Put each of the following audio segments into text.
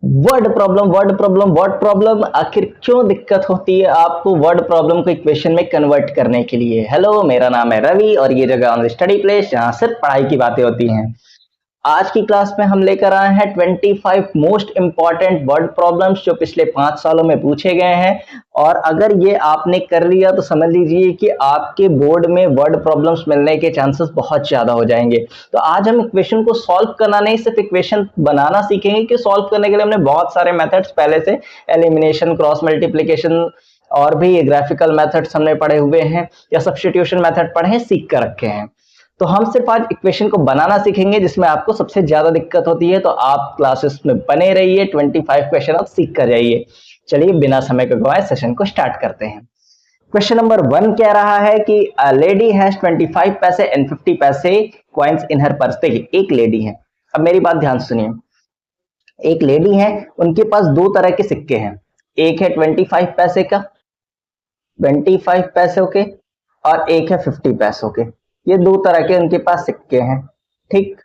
Word problem आखिर क्यों दिक्कत होती है आपको वर्ड प्रॉब्लम को इक्वेशन में कन्वर्ट करने के लिए। हेलो, मेरा नाम है रवि और ये जगह ऑन स्टडी प्लेस जहां सिर्फ पढ़ाई की बातें होती हैं। आज की क्लास में हम लेकर आए हैं 25 मोस्ट इंपॉर्टेंट वर्ड प्रॉब्लम्स जो पिछले 5 सालों में पूछे गए हैं। और अगर ये आपने कर लिया तो समझ लीजिए कि आपके बोर्ड में वर्ड प्रॉब्लम्स मिलने के चांसेस बहुत ज्यादा हो जाएंगे। तो आज हम इक्वेशन को सॉल्व करना नहीं, सिर्फ इक्वेशन बनाना सीखेंगे कि सॉल्व करने के लिए हमने बहुत सारे मेथड्स पहले से एलिमिनेशन, क्रॉस मल्टीप्लीकेशन और भी ग्राफिकल मेथड्स हमने पढ़े हुए हैं या सब्स्टिट्यूशन मेथड पढ़े हैं, सीख कर रखे हैं। तो हम सिर्फ आज इक्वेशन को बनाना सीखेंगे जिसमें आपको सबसे ज्यादा दिक्कत होती है। तो आप क्लासेस में बने रहिए, 25 क्वेश्चन आप सीख कर जाइए। चलिए बिना समय को गवाए सेशन को स्टार्ट करते हैं। क्वेश्चन नंबर 1 कह रहा है कि अ लेडी हैज 25 पैसे एंड 50 पैसे कॉइन्स इन हर पर्स। देखिए, एक लेडी है, अब मेरी बात ध्यान से सुनिए। एक लेडी है, उनके पास दो तरह के सिक्के हैं। एक है 25 पैसे का, 25 पैसों के, और एक है 50 पैसों के। ये दो तरह के उनके पास सिक्के हैं। ठीक,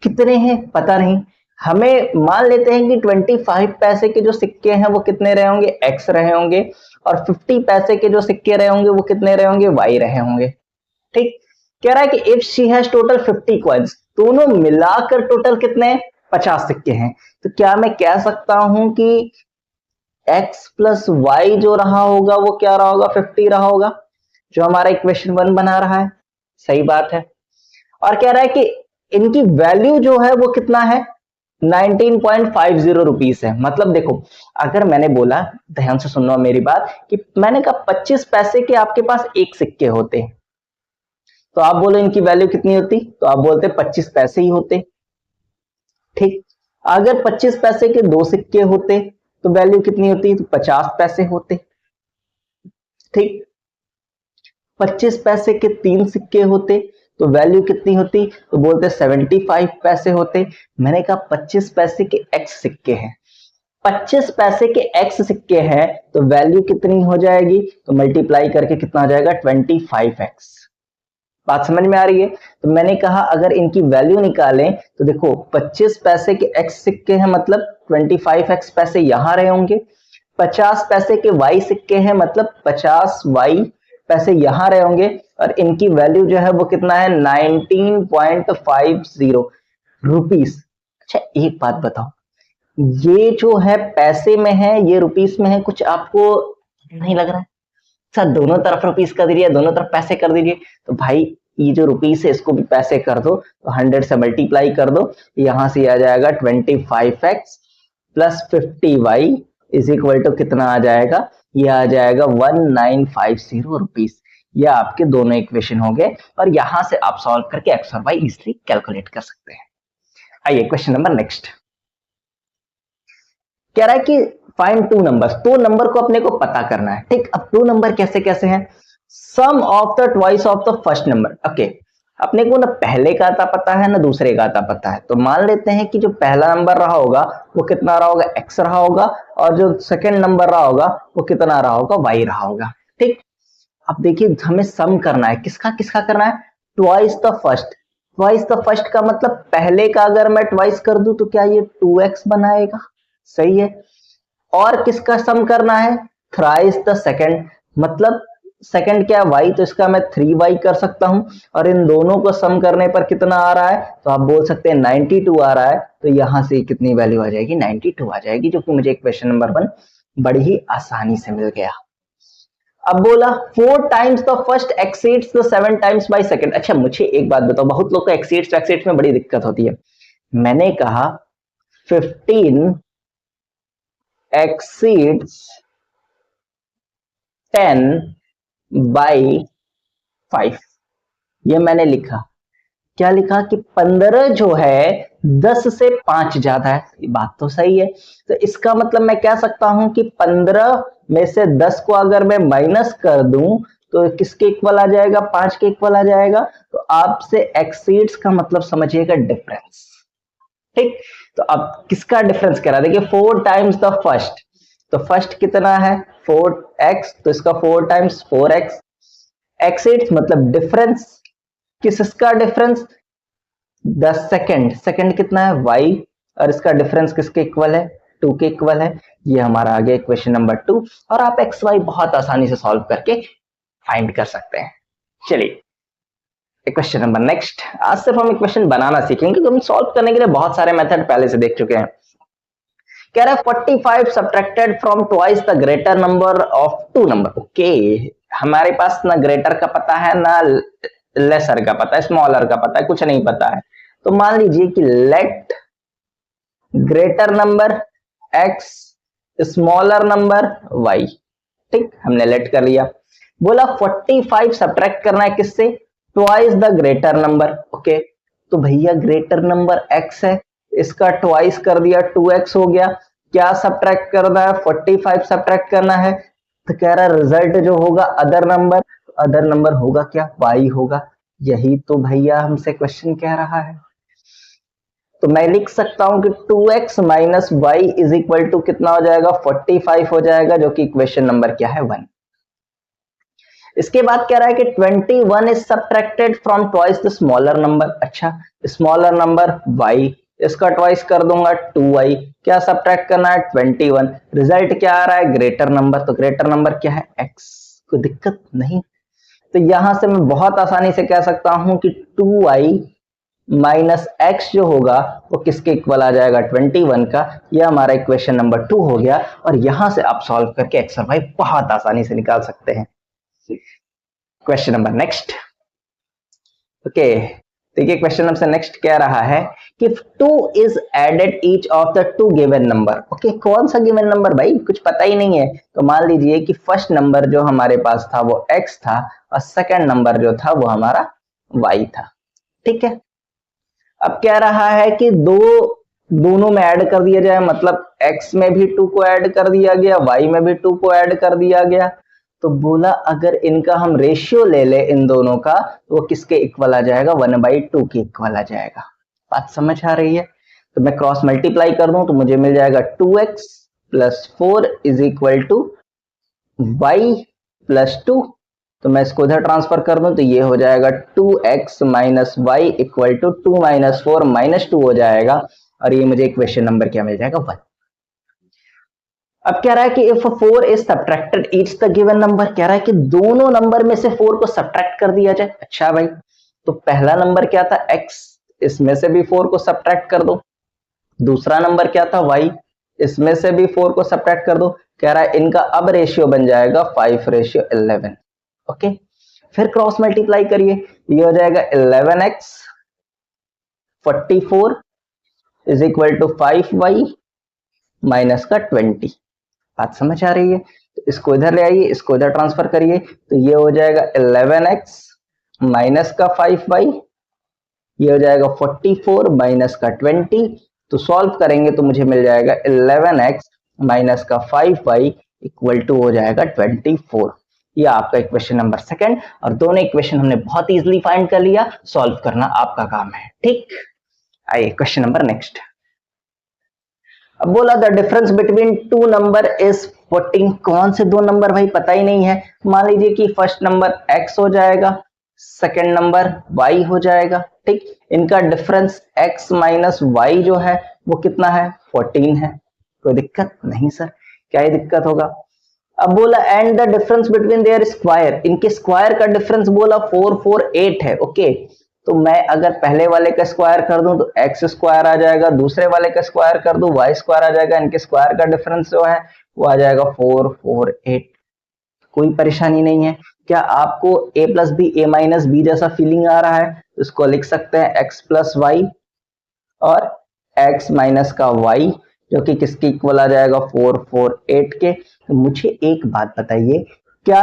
कितने हैं पता नहीं, हमें मान लेते हैं कि 25 पैसे के जो सिक्के हैं वो कितने रहे होंगे, एक्स रहे होंगे, और 50 पैसे के जो सिक्के रहे होंगे वो कितने रहे होंगे, वाई रहे होंगे। ठीक, कह रहा है कि if she has total 50 coins, दोनों मिलाकर टोटल कितने 50 सिक्के हैं। तो क्या मैं कह सकता हूं कि x प्लस वाई जो रहा होगा वो क्या रहा होगा, 50 रहा होगा, जो हमारा इक्वेशन 1 बना रहा है। सही बात है। और कह रहा है कि इनकी वैल्यू जो है वो कितना है, 19.50 रुपीस है। मतलब देखो, अगर मैंने बोला, ध्यान से सुनना मेरी बात, कि मैंने कहा 25 पैसे के आपके पास एक सिक्के होते, तो आप बोलो इनकी वैल्यू कितनी होती, तो आप बोलते 25 पैसे ही होते। ठीक, अगर 25 पैसे के दो सिक्के होते तो वैल्यू कितनी होती, तो 50 पैसे होते। ठीक, 25 पैसे के तीन सिक्के होते तो वैल्यू कितनी होती, तो बोलते 75 पैसे होते। मैंने कहा 25 पैसे के एक्स सिक्के हैं, 25 पैसे के एक्स सिक्के हैं, तो वैल्यू कितनी हो जाएगी, तो मल्टीप्लाई करके कितना हो जाएगा, 25x। बात समझ में आ रही है। तो मैंने कहा अगर इनकी वैल्यू निकालें तो देखो 25 पैसे के एक्स सिक्के हैं, मतलब 25x पैसे यहां रहे होंगे। 50 पैसे के वाई सिक्के हैं, मतलब 50 वाई पैसे यहां रहे होंगे, और इनकी वैल्यू जो है वो कितना है, 19.50 रुपीस। अच्छा एक बात बताओ, ये जो है पैसे में है, ये रुपीस में है, कुछ आपको नहीं लग रहा है? सर दोनों तरफ रुपीस कर दीजिए, दोनों तरफ पैसे कर दीजिए। तो भाई ये जो रुपीस है इसको भी पैसे कर दो, तो 100 से मल्टीप्लाई कर दो, यहां से आ जाएगा 25x plus 50y is equal to कितना आ जाएगा, ये आ जाएगा 1950 रुपीस। ये आपके दोनों इक्वेशन हो गए, और यहां से आप सॉल्व करके एक्स और वाई इजिली कैलकुलेट कर सकते हैं। आइए क्वेश्चन नंबर नेक्स्ट। कह रहा है कि फाइंड टू नंबर्स, दो नंबर को अपने को पता करना है। ठीक, अब दो नंबर कैसे कैसे हैं, sum of the twice of the first number. Okay, अपने को ना पहले का आता पता है ना दूसरे का आता पता है। तो मान लेते हैं कि जो पहला नंबर रहा होगा वो कितना रहा होगा, x रहा होगा, और जो सेकंड नंबर रहा होगा वो कितना रहा होगा, y रहा होगा। ठीक, अब देखिए हमें सम करना है, किसका किसका करना है, twice the first. Twice the first का मतलब पहले का अगर मैं ट्वाइस कर दूं तो क्या ये 2x बनाएगा, सही है। और किसका सम करना है, थ्राइस द सेकंड, मतलब सेकंड क्या है, y, तो इसका मैं 3y कर सकता हूं। और इन दोनों को सम करने पर कितना आ रहा है, तो आप बोल सकते हैं 92 आ रहा है। तो यहां से कितनी वैल्यू आ जाएगी, 92 आ जाएगी, जो कि मुझे क्वेश्चन नंबर 1 बड़ी ही आसानी से मिल गया। अब बोला 4 times the first exceeds the 7 times by second. अच्छा मुझे एक बात बताओ, बहुत लोग को एक्सीड्स में बड़ी दिक्कत होती है। मैंने कहा 15 exceeds 10 by 5। ये मैंने लिखा, क्या लिखा कि 15 जो है 10 से 5 ज्यादा है। ये बात तो सही है। तो इसका मतलब मैं कह सकता हूं कि 15 में से 10 को अगर मैं माइनस कर दूं तो किसके इक्वल आ जाएगा, 5 के इक्वल आ जाएगा। तो आपसे एक्सीड्स का मतलब समझिएगा डिफरेंस। ठीक, तो अब किसका डिफरेंस कह रहा है, देखिए 4 टाइम्स द फर्स्ट, तो फर्स्ट कितना है 4x, तो इसका 4 टाइम्स 4x। एक्सीड्स मतलब डिफरेंस, किसका डिफरेंस, द सेकंड, सेकंड कितना है y, और इसका डिफरेंस किसके इक्वल है, 2 के इक्वल है। ये हमारा आ गया इक्वेशन नंबर 2 और आप एक्स वाई बहुत आसानी से सॉल्व करके फाइंड कर सकते हैं। चलिए इक्वेशन नंबर नेक्स्ट। आज सिर्फ हम इक्वेशन बनाना सीखेंगे क्योंकि हम सॉल्व करने के लिए बहुत सारे मेथड पहले से देख चुके हैं। कह रहा है 45 subtracted from twice the greater number of 2 number. Okay, हमारे पास ना ग्रेटर का पता है ना लेसर का पता है, स्मॉलर का पता है, कुछ नहीं पता है। तो मान लीजिए कि let greater number x smaller number y। ठीक, हमने लेट कर लिया। बोला 45 सब्ट्रैक्ट करना है किससे, twice the greater number. Okay, तो भैया ग्रेटर नंबर x है, इसका ट्वाइस कर दिया 2x हो गया। क्या सब्ट्रैक्ट करना है, 45 सब्ट्रैक्ट करना है। तो कह रहा है रिजल्ट जो होगा अदर नंबर होगा क्या, y होगा। यही तो भैया हमसे क्वेश्चन कह रहा है। तो मैं लिख सकता हूं कि 2x minus Y is equal to कितना हो जाएगा, 45 हो जाएगा, जो कि इक्वेशन नंबर क्या है 1। इसके बाद कह रहा है कि 21 is subtracted from twice the smaller number. अच्छा, स्मॉलर नंबर y, इसका ट्वाइस कर दूंगा 2y। क्या सब्ट्रैक्ट करना है, 21। रिजल्ट क्या आ रहा है, ग्रेटर नंबर। तो ग्रेटर नंबर क्या है, x। कोई दिक्कत नहीं। तो यहां से मैं बहुत आसानी से कह सकता हूं कि 2y माइनस एक्स जो होगा वो किसके इक्वल आ जाएगा, 21 का। यह हमारा इक्वेशन नंबर 2 हो गया और यहां से आप सॉल्व करके एक्स और वाई बहुत आसानी से निकाल सकते हैं। Question number next. ओके, देखिए क्वेश्चन नंबर नेक्स्ट कह रहा है कि 2 is added each of the 2 given number. Okay, कौन सा गिवन नंबर भाई, कुछ पता ही नहीं है। तो मान लीजिए कि फर्स्ट नंबर जो हमारे पास था वो x था और सेकंड नंबर जो था वो हमारा y था। ठीक है, अब कह रहा है कि दोनों में ऐड कर दिया जाए, मतलब x में भी 2 को ऐड कर दिया गया, y में भी 2 को ऐड कर दिया गया। तो बोला अगर इनका हम रेशियो ले ले इन दोनों का तो वो किसके इक्वल आ जाएगा, 1/2 के इक्वल आ जाएगा। बात समझ आ रही है। तो मैं क्रॉस मल्टीप्लाई कर दूं तो मुझे मिल जाएगा 2x plus 4 is equal to y plus 2। तो मैं इसको इधर ट्रांसफर कर दूं तो ये हो जाएगा 2x minus Y equal to 2 minus 4 minus 2 हो जाएगा और ये मुझे इक्वेशन नंबर क्या मिल जाएगा, 1। अब कह रहा है कि if 4 is subtracted each the given number. कह रहा है कि दोनों नंबर में से 4 को सब्ट्रैक्ट कर दिया जाए। अच्छा भाई, तो पहला नंबर क्या था x, इसमें से भी 4 को सब्ट्रैक्ट कर दो। दूसरा नंबर क्या था y, इसमें से भी 4 को सब्ट्रैक्ट कर दो। कह रहा है इनका अब रेशियो बन जाएगा 5:11। ओके, फिर क्रॉस मल्टीप्लाई करिए, ये हो जाएगा 11x 44 is equal to 5y minus का 20। बात समझ आ रही है। तो इसको इधर ले आइए, इसको इधर ट्रांसफर करिए तो ये हो जाएगा 11x माइनस का 5y, ये हो जाएगा 44 माइनस का 20। तो सॉल्व करेंगे तो मुझे मिल जाएगा 11x माइनस का 5y इक्वल टू हो जाएगा 24। ये आपका इक्वेशन नंबर सेकंड और दोनों इक्वेशन हमने बहुत इजीली फाइंड कर लिया। सॉल्व करना आपका काम है। ठीक, आइए क्वेश्चन नंबर नेक्स्ट। अब बोला the difference between 2 number is 14। कौन से दो नंबर भाई, पता ही नहीं है। मान लीजिए कि फर्स्ट नंबर x हो जाएगा, सेकंड नंबर y हो जाएगा। ठीक, इनका डिफरेंस x माइनस वाई जो है वो कितना है, 14 है। कोई दिक्कत नहीं सर, क्या ही दिक्कत होगा। अब बोला and the difference between their square. इनके स्क्वायर का डिफरेंस बोला 448 है। ओके, तो मैं अगर पहले वाले का स्क्वायर कर दूं तो x स्क्वायर आ जाएगा, दूसरे वाले का स्क्वायर कर दूं y स्क्वायर आ जाएगा। इनके स्क्वायर का डिफरेंस जो है वो आ जाएगा 448। कोई परेशानी नहीं है। क्या आपको a plus b a minus b जैसा फीलिंग आ रहा है, तो इसको लिख सकते हैं x प्लस वाई और x माइनस का y जो कि किसके इक्वल आ जाएगा, 448 के। तो मुझे एक बात बताइए, क्या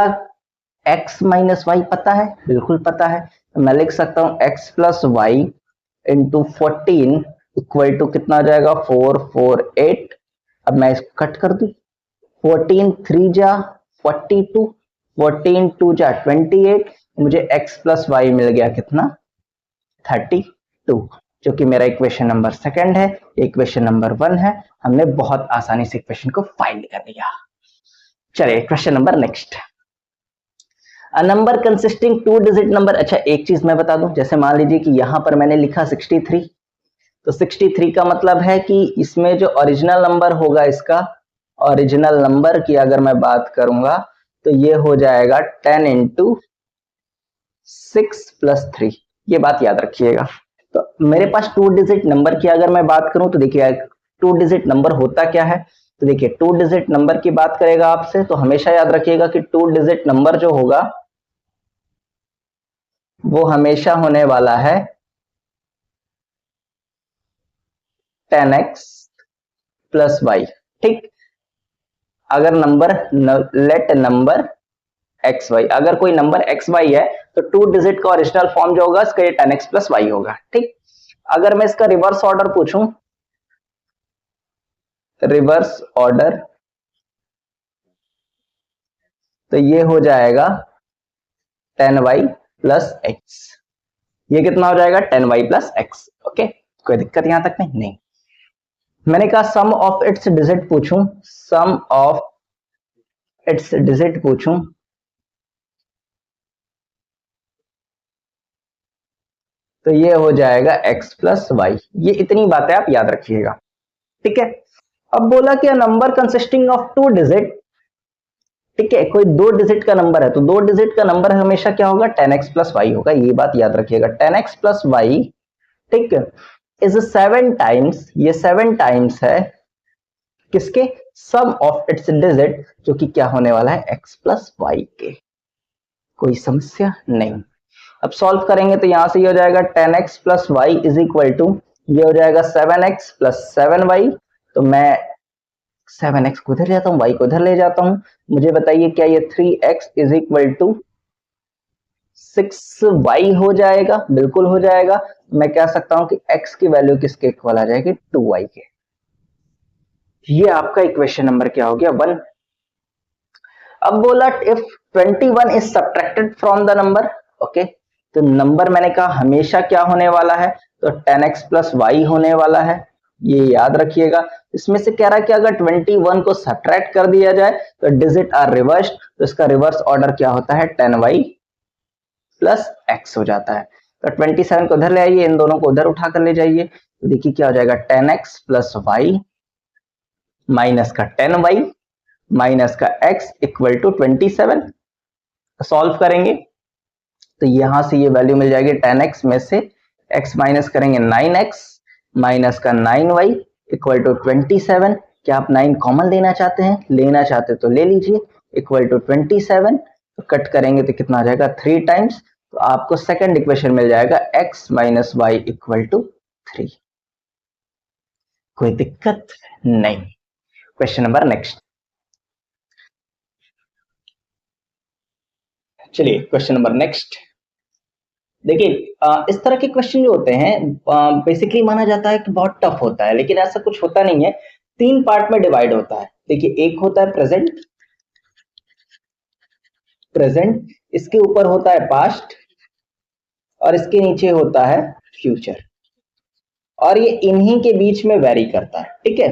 x माइनस वाई पता है? बिल्कुल पता है। तो मैं लिख सकता हूं x plus y into 14 equal to कितना आ जाएगा, 448। अब मैं इसको कट कर दूं, 14 3 जा 42, 14 2 जा 28। मुझे x प्लस वाई मिल गया कितना, 32, जो कि मेरा इक्वेशन नंबर सेकंड है। इक्वेशन नंबर 1 है। हमने बहुत आसानी से इक्वेशन को फाइंड कर लिया। चलिए question number next. A number consisting 2 digit number. अच्छा, एक चीज मैं बता दूं, जैसे मान लीजिए कि यहां पर मैंने लिखा 63, तो 63 का मतलब है कि इसमें जो ओरिजिनल नंबर होगा, इसका ओरिजिनल नंबर की अगर मैं बात करूंगा तो ये हो जाएगा 10 इंटू 6 प्लस 3। ये बात याद रखिएगा। तो मेरे पास 2 डिजिट नंबर की अगर मैं बात करूं तो देखिए 2 डिजिट नंबर होता क्या है। तो देखिए 2 डिजिट नंबर की बात करेगा आपसे तो हमेशा याद रखिएगा कि 2 डिजिट नंबर जो होगा वो हमेशा होने वाला है 10x प्लस वाई। ठीक, अगर number let number x y, अगर कोई नंबर एक्स वाई है तो 2 डिजिट का ओरिजिनल फॉर्म जो होगा इसका ये 10x प्लस वाई होगा। ठीक, अगर मैं इसका रिवर्स ऑर्डर पूछूं, रिवर्स ऑर्डर, तो ये हो जाएगा 10y प्लस एक्स। ये कितना हो जाएगा 10y प्लस एक्स। ओके, कोई दिक्कत यहां तक नहीं। मैंने कहा सम ऑफ इट्स डिजिट पूछूं, सम ऑफ इट्स डिजिट पूछूं तो ये हो जाएगा x प्लस वाई। ये इतनी बातें आप याद रखिएगा। ठीक है, अब बोला कि नंबर कंसिस्टिंग ऑफ 2 डिजिट। ठीक है, कोई 2 डिजिट का नंबर है तो 2 डिजिट का नंबर हमेशा क्या होगा 10x प्लस वाई होगा। ये बात याद रखिएगा 10x प्लस वाई। ठीक है, इज 7 टाइम्स, ये 7 टाइम्स है किसके, सम ऑफ इट्स डिजिट, जो कि क्या होने वाला है x प्लस वाई के। कोई समस्या नहीं। अब सॉल्व करेंगे तो यहां से ये हो जाएगा 10x plus y is equal to, ये हो जाएगा 7x प्लस 7y। तो मैं 7x को इधर ले जाता हूँ, y को इधर ले जाता हूँ। मुझे बताइए क्या ये 3x is equal to 6y हो जाएगा? बिल्कुल हो जाएगा। मैं कह सकता हूं कि x की वैल्यू किसके इक्वल आ जाएगी 2y के। ये आपका इक्वेशन नंबर क्या हो गया 1। अब बोला if 21 is subtracted from the number. Okay, तो नंबर मैंने कहा हमेशा क्या होने वाला है, तो 10x प्लस वाई होने वाला है। ये याद रखिएगा। इसमें से कह रहा है कि अगर 21 को सब्ट्रैक्ट कर दिया जाए तो डिजिट आर रिवर्स, तो इसका रिवर्स ऑर्डर क्या होता है 10y प्लस x हो जाता है। तो 27 को उधर ले आइए, इन दोनों को उधर उठा कर ले जाइए, तो देखिए क्या हो जाएगा 10x प्लस वाई माइनस का 10y माइनस का x इक्वल टू 27। सॉल्व करेंगे तो यहां से ये वैल्यू मिल जाएगी 10x में से x माइनस करेंगे 9x माइनस का 9y इक्वल टू 27। क्या आप 9 कॉमन लेना चाहते हैं? लेना चाहते तो ले लीजिए, इक्वल टू 27। तो कट करेंगे तो कितना आ जाएगा 3 टाइम्स। तो आपको सेकंड इक्वेशन मिल जाएगा x minus Y equal to 3। कोई दिक्कत नहीं। Question number next. चलिए क्वेश्चन नंबर नेक्स्ट देखिए, इस तरह के क्वेश्चन जो होते हैं बेसिकली माना जाता है कि बहुत टफ होता है, लेकिन ऐसा कुछ होता नहीं है। 3 पार्ट में डिवाइड होता है। देखिए, एक होता है प्रेजेंट, प्रेजेंट इसके ऊपर होता है पास्ट और इसके नीचे होता है फ्यूचर, और ये इन्हीं के बीच में वेरी करता है। ठीक है,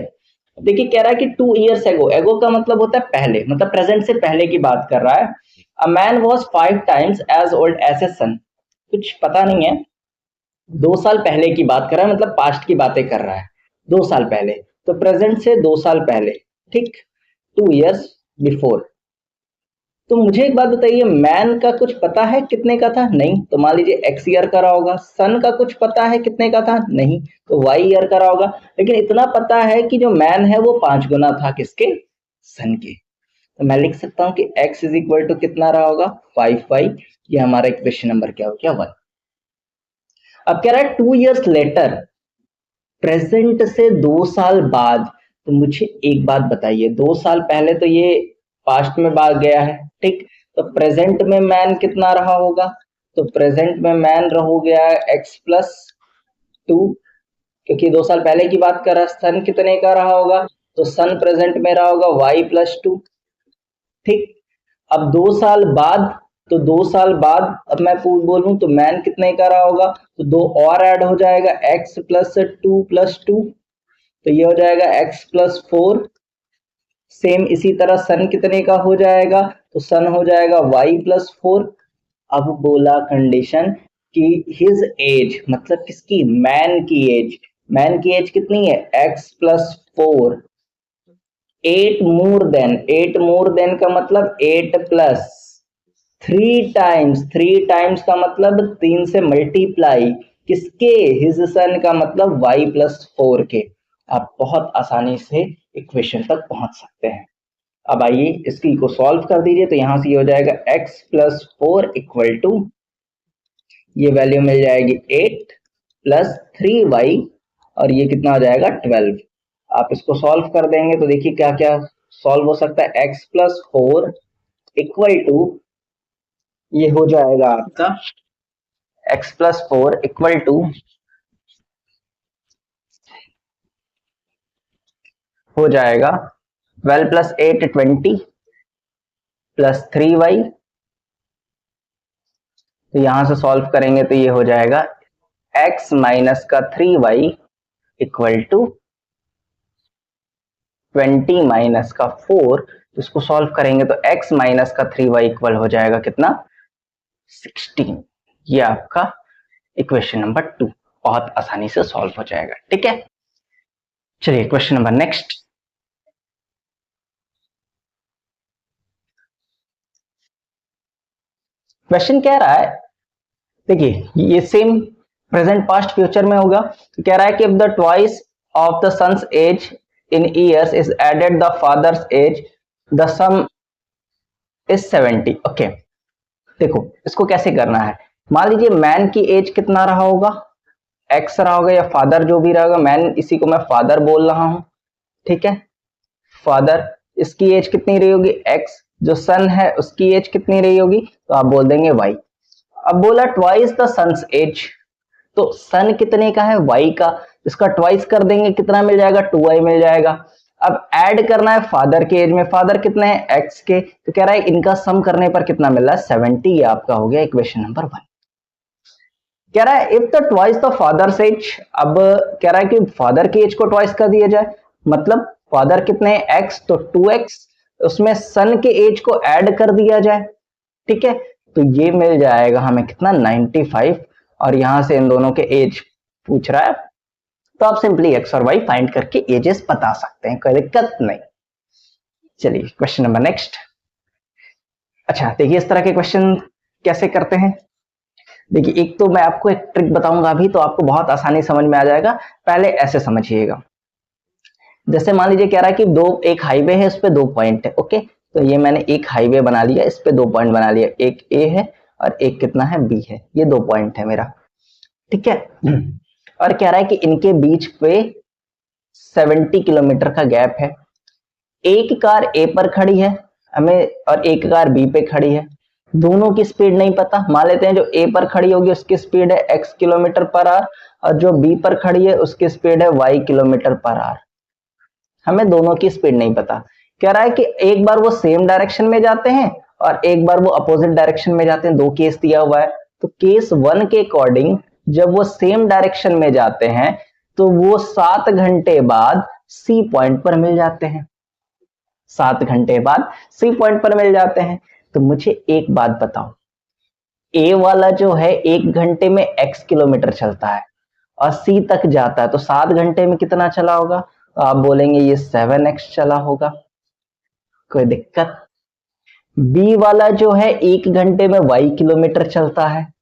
देखिए कह रहा है कि 2 इयर्स एगो, एगो का मतलब होता है पहले, मतलब प्रेजेंट से पहले की बात कर रहा है। A man was 5 times as old as a son. कुछ पता नहीं है, 2 साल पहले की बात कर रहा है, मतलब पास्ट की बातें कर रहा है, 2 साल पहले। तो प्रेजेंट से 2 साल पहले, ठीक, 2 इयर्स बिफोर। तो मुझे एक बात बताइए, मैन का कुछ पता है कितने का था? नहीं। तो मान लीजिए एक्स ईयर का रहा होगा। सन का कुछ पता है कितने का था? नहीं। तो वाई ईयर का रहा होगा। लेकिन इतना पता है कि जो मैन है वो 5 गुना था किसके? सन के। तो मैं लिख सकता हूं कि x इज इक्वल टू कितना रहा होगा 5y। ये हमारा इक्वेशन नंबर क्या हो गया 1। अब कह रहा है 2 इयर्स लेटर, प्रेजेंट से 2 साल बाद। तो मुझे एक बात बताइए, 2 साल पहले तो ये पास्ट में भाग गया है, ठीक। तो प्रेजेंट में मैन कितना रहा होगा? तो प्रेजेंट में मैन रहो गया x प्लस 2, क्योंकि 2 साल पहले की बात कर रहा है। सन कितने का रहा होगा? तो सन प्रेजेंट में रहा होगा y प्लस 2, ठीक। अब 2 साल बाद, तो 2 साल बाद अब मैं बोलूं तो मैन कितने का रहा होगा? तो 2 और ऐड हो जाएगा x प्लस 2 प्लस 2, तो ये हो जाएगा x प्लस 4। सेम इसी तरह सन कितने का हो जाएगा? तो सन हो जाएगा y प्लस 4। अब बोला कंडीशन कि हिज एज, मतलब किसकी? मैन की एज। मैन की एज कितनी है x+4, 8 मोर देन का मतलब 8+3 टाइम्स, 3 टाइम्स का मतलब 3 से मल्टीप्लाई किसके, हिज सन का मतलब y+4 के। आप बहुत आसानी से इक्वेशन तक पहुंच सकते हैं। अब आइए इसकी को सॉल्व कर दीजिए, तो यहां से ये हो जाएगा x+4 इक्वल टू, ये वैल्यू मिल जाएगी 8+3y, और ये कितना हो जाएगा 12। आप इसको सॉल्व कर देंगे तो देखिए क्या क्या सॉल्व हो सकता है। x+4 इक्वल टू, ये हो जाएगा आपका x+4 इक्वल टू हो जाएगा 12+8 20 +3y। तो यहां से सॉल्व करेंगे तो ये हो जाएगा x माइनस का 3y इक्वल टू 20 माइनस का 4। इसको सॉल्व करेंगे तो x माइनस का 3y इक्वल हो जाएगा कितना, 16। ये आपका इक्वेशन नंबर 2 बहुत आसानी से सॉल्व हो जाएगा। ठीक है, चलिए क्वेश्चन नंबर नेक्स्ट। क्वेश्चन कह रहा है, देखिए ये सेम प्रेजेंट पास्ट फ्यूचर में होगा। तो कह रहा है कि if the twice of the son's age in years is added the father's age, the sum is 70। Okay, देखो इसको कैसे करना है। मान लीजिए मैन की एज कितना रहा होगा, एक्स रहा होगा, या फादर जो भी रहेगा, मैन इसी को मैं फादर बोल रहा हूं। ठीक है, फादर, इसकी एज कितनी रही होगी एक्स, जो सन है उसकी एज कितनी रही होगी, तो आप बोल देंगे वाई। अब बोला ट्वाइस द सन्स एज, तो सन कितने का है, वाई का, इसका ट्वाइस कर देंगे कितना मिल जाएगा, 2y मिल जाएगा। अब ऐड करना है फादर के एज में, फादर कितने हैं एक्स के, तो कह रहा है इनका सम करने पर कितना मिल रहा है 70। ये आपका हो गया इक्वेशन नंबर 1। कह रहा है if the twice the father's as, अब कह रहा है कि फादर की एज को ट्वाइस कर दिया जाए, मतलब फादर कितने हैं एक्स, तो 2x, उसमें सन के एज को ऐड कर दिया जाए। ठीक है, तो ये मिल जाएगा हमें कितना 95, और यहां से इन दोनों के एज पूछ रहा है, तो आप सिंपली एक्स और वाई फाइंड करके एजेस बता सकते हैं, कोई दिक्कत नहीं। चलिए क्वेश्चन नंबर नेक्स्ट। अच्छा देखिए इस तरह के क्वेश्चन कैसे करते हैं। देखिए एक तो मैं आपको एक ट्रिक बताऊंगा अभी, तो आपको बहुत आसानी समझ में आ जाएगा। पहले ऐसे समझिएगा, जैसे मान लीजिए कह रहा है कि एक हाईवे है, उस पे 2 पॉइंट है। ओके, तो ये मैंने एक हाईवे बना लिया, इस पे 2 पॉइंट बना लिया, एक ए है और एक कितना है बी है, ये 2 पॉइंट है मेरा। ठीक है, और कह रहा है कि इनके बीच पे 70 किलोमीटर का गैप है। एक कार ए पर खड़ी है हमें, और एक कार बी पे खड़ी है, दोनों की स्पीड नहीं पता। मान लेते हैं जो ए पर खड़ी होगी उसकी स्पीड है x किलोमीटर पर आवर, और जो बी पर खड़ी है उसकी स्पीड है y किलोमीटर पर आवर। हमें दोनों की स्पीड नहीं पता। कह रहा है कि एक बार वो सेम डायरेक्शन में जाते हैं और एक बार वो अपोजिट डायरेक्शन में जाते हैं। 2 केस दिया हुआ है, तो केस 1 के अकॉर्डिंग जब वो सेम डायरेक्शन में जाते हैं तो वो 7 घंटे बाद सी पॉइंट पर मिल जाते हैं। 7 घंटे बाद सी पॉइंट पर मिल जाते हैं। तो मुझे एक बात बताओ, ए वाला जो है 1 घंटे में x किलोमीटर चलता है और सी तक जाता है, तो 7 घंटे में कितना चला होगा, तो आप बोलेंगे ये 7x चला होगा, कोई दिक्कत। बी वाला जो है 1 घंटे में y किलोमीटर चलता है,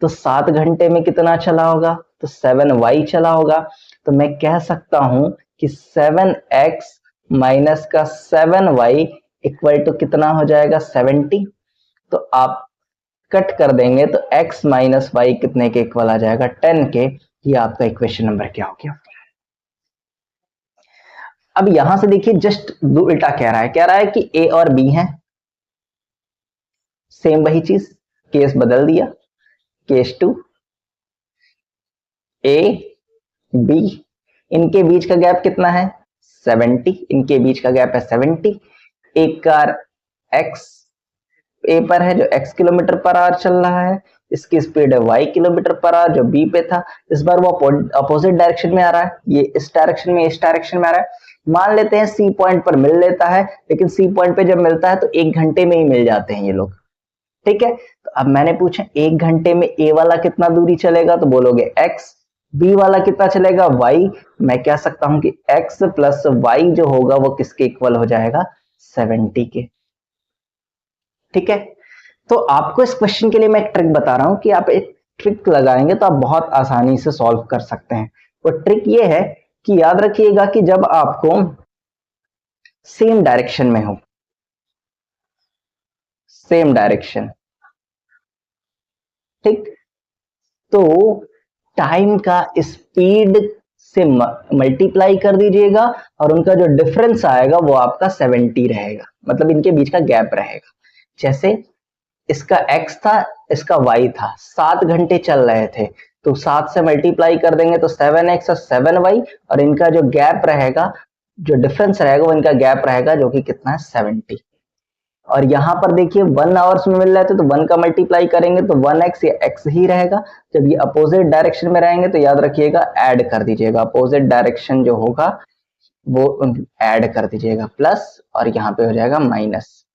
तो 7 घंटे में कितना चला होगा, तो 7y चला होगा। तो मैं कह सकता हूं कि 7x माइनस का 7y इक्वल टू कितना हो जाएगा 70। तो आप कट कर देंगे तो x माइनस वाई कितने के इक्वल आ जाएगा 10 के। ये आपका इक्वेशन नंबर क्या हो गया। अब यहां से देखिए जस्ट उल्टा कह रहा है कि a और b हैं, सेम वही चीज, केस बदल दिया। केस 2 a b, इनके बीच का गैप कितना है 70, इनके बीच का गैप है 70। एक कार x ए पर है जो x किलोमीटर पर आवर चल रहा है, इसकी स्पीड है y किलोमीटर पर आवर जो b पे था। इस बार वो अपोजिट डायरेक्शन में आ रहा है, ये इस डायरेक्शन में इस डायरेक्शन में आ रहा है। मान लेते हैं सी पॉइंट पर मिल लेता है, लेकिन सी पॉइंट पे जब मिलता है तो 1 घंटे में ही मिल जाते हैं ये लोग। ठीक है, तो अब मैंने पूछा 1 घंटे में ए वाला कितना दूरी चलेगा, तो बोलोगे x, बी वाला कितना चलेगा, y। मैं कह सकता हूं कि x प्लस वाई जो होगा वो किसके इक्वल हो जाएगा, 70 के। ठीक है, तो आपको इस क्वेश्चन के लिए मैं एक ट्रिक बता रहा हूं कि आप एक ट्रिक लगाएंगे तो आप बहुत आसानी से सॉल्व कर सकते हैं। वो ट्रिक ये है कि याद रखिएगा कि जब आपको सेम डायरेक्शन में हो, सेम डायरेक्शन, ठीक, तो टाइम का स्पीड से मल्टीप्लाई कर दीजिएगा और उनका जो डिफरेंस आएगा वो आपका 70 रहेगा, मतलब इनके बीच का गैप रहेगा। जैसे इसका x था, इसका y था, 7 घंटे चल रहे थे, तो 7 से मल्टीप्लाई कर देंगे तो 7x और 7y, और इनका जो गैप रहेगा, जो डिफरेंस रहेगा वो इनका गैप रहेगा जो कि कितना है, 70। और यहाँ पर देखिए 1 आवर्स में मिल रहे थे तो 1 का मल्टीप्लाई करेंगे तो 1x या x ही रहेगा। जब ये अपोजिट डायरेक्शन में रहेंगे तो याद रखिएगा ऐड कर दीजिएगा, अपोजिट डायरेक्शन जो होगा वो ऐड कर दीजिएगा, प्लस और यहाँ पे हो जाएगा माइनस।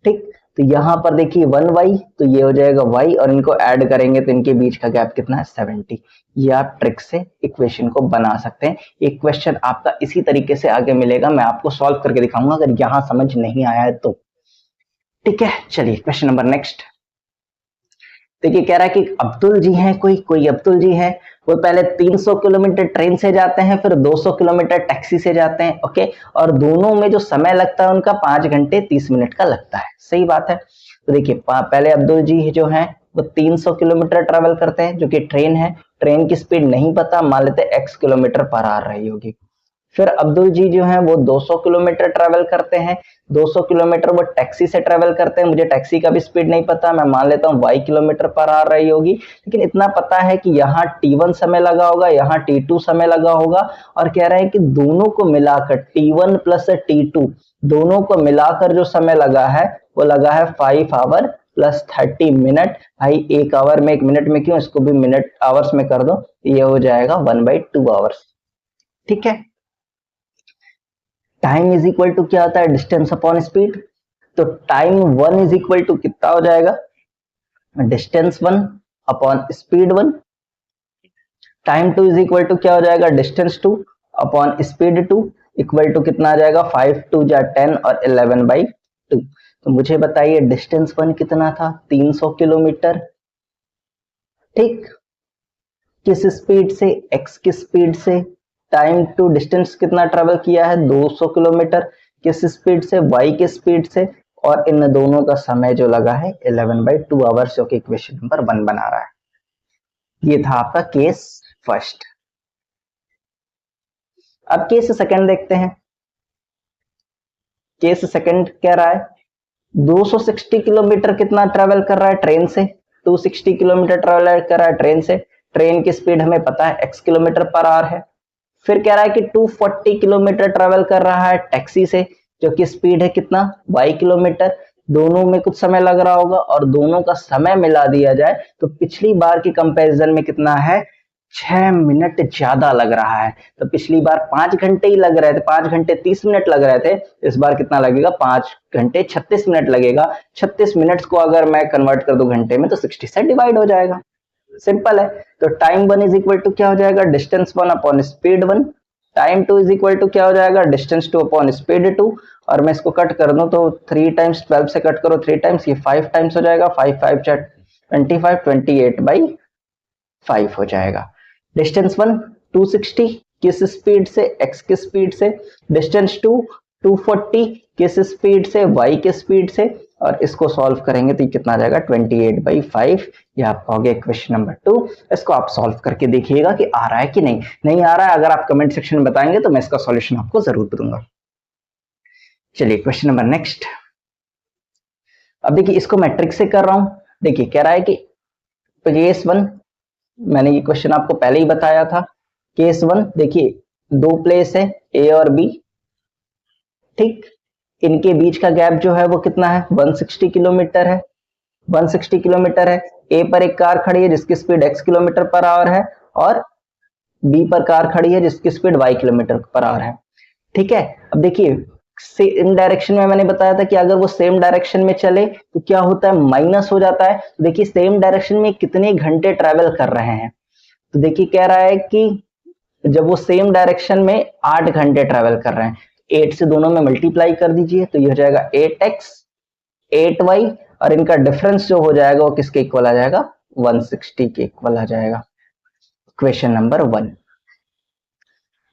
ठीक, तो यहाँ पर देखिए 1y, तो ये हो जाएगा y, और इनको ऐड करेंगे तो इनके बीच का गैप कितना है, 70। ये आप ट्रिक से इक्वेशन को बना सकते हैं। एक क्वेश्चन आपका इसी तरीके से आगे मिलेगा, मैं आपको सॉल्व करके दिखाऊंगा अगर यहाँ समझ नहीं आया है तो। ठीक है, चलिए क्वेश्चन नंबर नेक्स्ट। देखिए कह रहा है कि अब्दुल जी हैं, कोई अब्दुल जी हैं, वो पहले 300 किलोमीटर ट्रेन से जाते हैं, फिर 200 किलोमीटर टैक्सी से जाते हैं, ओके, और दोनों में जो समय लगता है उनका 5 घंटे 30 मिनट का लगता है। सही बात है। तो देखिए पहले अब्दुल जी जो हैं वो 300 किलोमीटर ट्रेवल करते हैं, जो कि ट्रेन है, ट्रेन की स्पीड नहीं पता, मान लेते x किलोमीटर पर आवर रही होगी। फिर अब्दुल जी जो हैं वो 200 किलोमीटर ट्रेवल करते हैं, 200 किलोमीटर वो टैक्सी से ट्रेवल करते हैं, मुझे टैक्सी का भी स्पीड नहीं पता, मैं मान लेता हूँ y किलोमीटर पर आ रही होगी, लेकिन इतना पता है कि यहाँ t1 समय लगा होगा, यहाँ t2 समय लगा होगा, और कह रहे हैं कि दोनों को मिलाकर t1 प्लस t2 दोनों को मिलाकर जो समय लगा है वो लगा है 5 आवर प्लस 30 मिनट। भाई एक आवर में, एक मिनट में क्यों, इसको भी मिनट आवर्स में कर दो, ये हो जाएगा 1/2 आवर्स। ठीक है, टाइम इज इक्वल टू क्या होता है, डिस्टेंस अपॉन स्पीड। तो टाइम 1 इज इक्वल टू कितना हो जाएगा, distance 1 upon speed 1। Time 2 is equal to क्या हो जाएगा, distance 2 upon speed 2, equal to कितना आ जाएगा, 5 2 जा 10 और 11/2। तो मुझे बताइए डिस्टेंस 1 कितना था, 300 किलोमीटर। ठीक, किस स्पीड से, x की स्पीड से। टाइम टू डिस्टेंस कितना ट्रेवल किया है, 200 किलोमीटर, किस स्पीड से, y की स्पीड से, और इन दोनों का समय जो लगा है 11/2 आवर्स, जो कि इक्वेशन नंबर 1 बना रहा है। ये था आपका केस फर्स्ट। अब केस सेकंड देखते हैं। केस सेकंड कह रहा है 260 किलोमीटर कितना ट्रेवल कर रहा है ट्रेन से, 260 किलोमीटर ट्रेवल कर रहा है ट्रेन से, ट्रेन की स्पीड हमें पता है x किलोमीटर पर आवर है। फिर कह रहा है कि 240 किलोमीटर ट्रेवल कर रहा है टैक्सी से, जो कि स्पीड है कितना, y किलोमीटर, दोनों में कुछ समय लग रहा होगा, और दोनों का समय मिला दिया जाए तो पिछली बार की कंपैरिजन में कितना है, 6 मिनट ज्यादा लग रहा है। तो पिछली बार 5 घंटे ही लग रहे थे, 5 घंटे 30 मिनट लग रहे थे, इस बार कितना लगेगा, 5 घंटे 36 मिनट लगेगा। 36 मिनट को अगर मैं कन्वर्ट कर दूं घंटे में तो 60 से डिवाइड हो जाएगा, सिंपल है। तो टाइम 1 इज इक्वल टू क्या हो जाएगा, distance 1 upon speed 1। Time 2 is equal to क्या हो जाएगा, डिस्टेंस 2 अपॉन स्पीड 2। और मैं इसको कट कर दूं तो 3 टाइम्स 12 से कट करो 3 टाइम्स, ये 5 टाइम्स हो जाएगा, 5 5 25, 28/5 हो जाएगा। डिस्टेंस 1 260 किस स्पीड से, x की स्पीड से। डिस्टेंस 2 240 किस स्पीड से, y के स्पीड से। और इसको सॉल्व करेंगे तो ये कितना आ जाएगा, 28/5। ये आपका हो गया क्वेश्चन नंबर 2। इसको आप सॉल्व करके देखिएगा कि आ रहा है कि नहीं आ रहा है। अगर आप कमेंट सेक्शन में बताएंगे तो मैं इसका सॉल्यूशन आपको जरूर दूंगा। चलिए क्वेश्चन नंबर नेक्स्ट। अब देखिए इसको मैं ट्रिक से कर रहा हूं। देखिए कह रहा है कि केस 1, मैंने ये क्वेश्चन आपको पहले ही बताया था। केस 1 देखिए 2 प्लेस है ए और बी, ठीक, इनके बीच का गैप जो है वो कितना है, 160 किलोमीटर है। 160 किलोमीटर है। ए पर एक कार खड़ी है जिसकी speed x kilometre per hour है, और बी पर कार खड़ी है जिसकी speed y kilometre per hour है। ठीक है, अब देखिए सेम डायरेक्शन में मैंने बताया था कि अगर वो सेम डायरेक्शन में चले तो क्या होता है, माइनस हो जाता है। तो देखिए सेम डायरेक्शन में कितने घंटे ट्रेवल कर रहे हैं, तो देखिए कह रहा है कि जब वो सेम डायरेक्शन में 8 घंटे ट्रेवल कर रहे हैं, 8 से दोनों में मल्टीप्लाई कर दीजिए तो ये हो जाएगा 8x 8y, और इनका डिफरेंस जो हो जाएगा वो किसके इक्वल आ जाएगा, 160 के इक्वल आ जाएगा। Question number 1।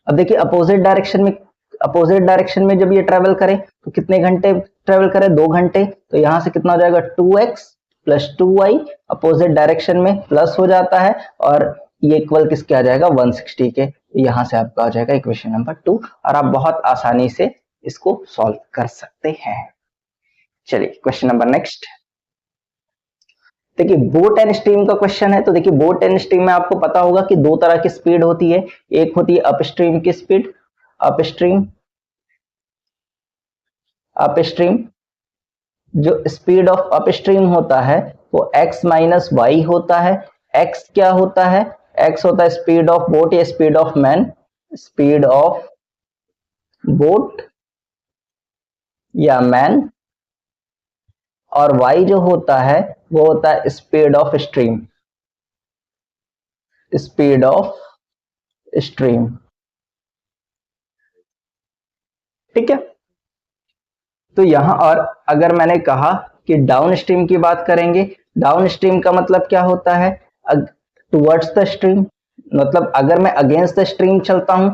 अब देखिए अपोजिट डायरेक्शन में जब ये ट्रेवल करे तो कितने घंटे ट्रेवल करे, 2 घंटे। तो यहां से कितना हो जाएगा, 2x plus 2y, opposite direction में प्लस हो जाता है, और ये इक्वल किसके आ जाएगा, 160 के। यहां से आपका आ जाएगा इक्वेशन नंबर 2, और आप बहुत आसानी से इसको सॉल्व कर सकते हैं। चलिए क्वेश्चन नंबर नेक्स्ट। देखिए बोट एंड स्ट्रीम का क्वेश्चन है। तो देखिए बोट एंड स्ट्रीम में आपको पता होगा कि दो तरह की स्पीड होती है। एक होती है अपस्ट्रीम की स्पीड, अपस्ट्रीम जो स्पीड ऑफ अपस्ट्रीम होता है वो x माइनस वाई होता है। x क्या होता है, x होता है स्पीड ऑफ बोट या speed of man, speed of boat या मैन, और y जो होता है वो होता है speed of stream, speed of stream. ठीक है। तो यहां, और अगर मैंने कहा कि डाउन स्ट्रीम की बात करेंगे, डाउन स्ट्रीम का मतलब क्या होता है, टुवर्ड्स द स्ट्रीम, मतलब अगर मैं अगेंस्ट द स्ट्रीम चलता हूं,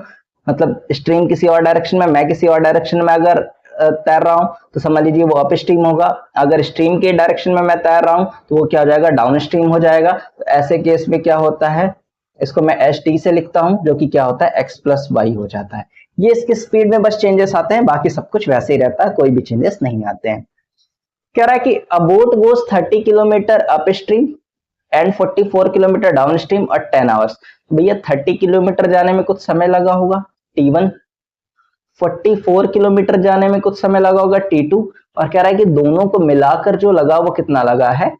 मतलब स्ट्रीम किसी और डायरेक्शन में, मैं किसी और डायरेक्शन में अगर तैर रहा हूं तो समझ लीजिए वो अप स्ट्रीम होगा। अगर स्ट्रीम के डायरेक्शन में मैं तैर रहा हूं तो वो क्या हो जाएगा, डाउन स्ट्रीम हो जाएगा। तो ऐसे केस में क्या होता है, इसको मैं एच टी से लिखता हूं, जो कि क्या होता है, एक्स प्लस वाई हो जाता है। ये इसके स्पीड में बस चेंजेस आते हैं, बाकी सब कुछ वैसे ही रहता है, कोई भी चेंजेस नहीं आते हैं। कह रहा है कि अ boat goes 30 kilometre up stream and 44 kilometre down stream और 10 आवर्स। भैया 30 किलोमीटर जाने में कुछ समय लगा होगा T1, 44 किलोमीटर जाने में कुछ समय लगा होगा T2, और कह रहा है कि दोनों को मिलाकर जो लगा वो कितना लगा है,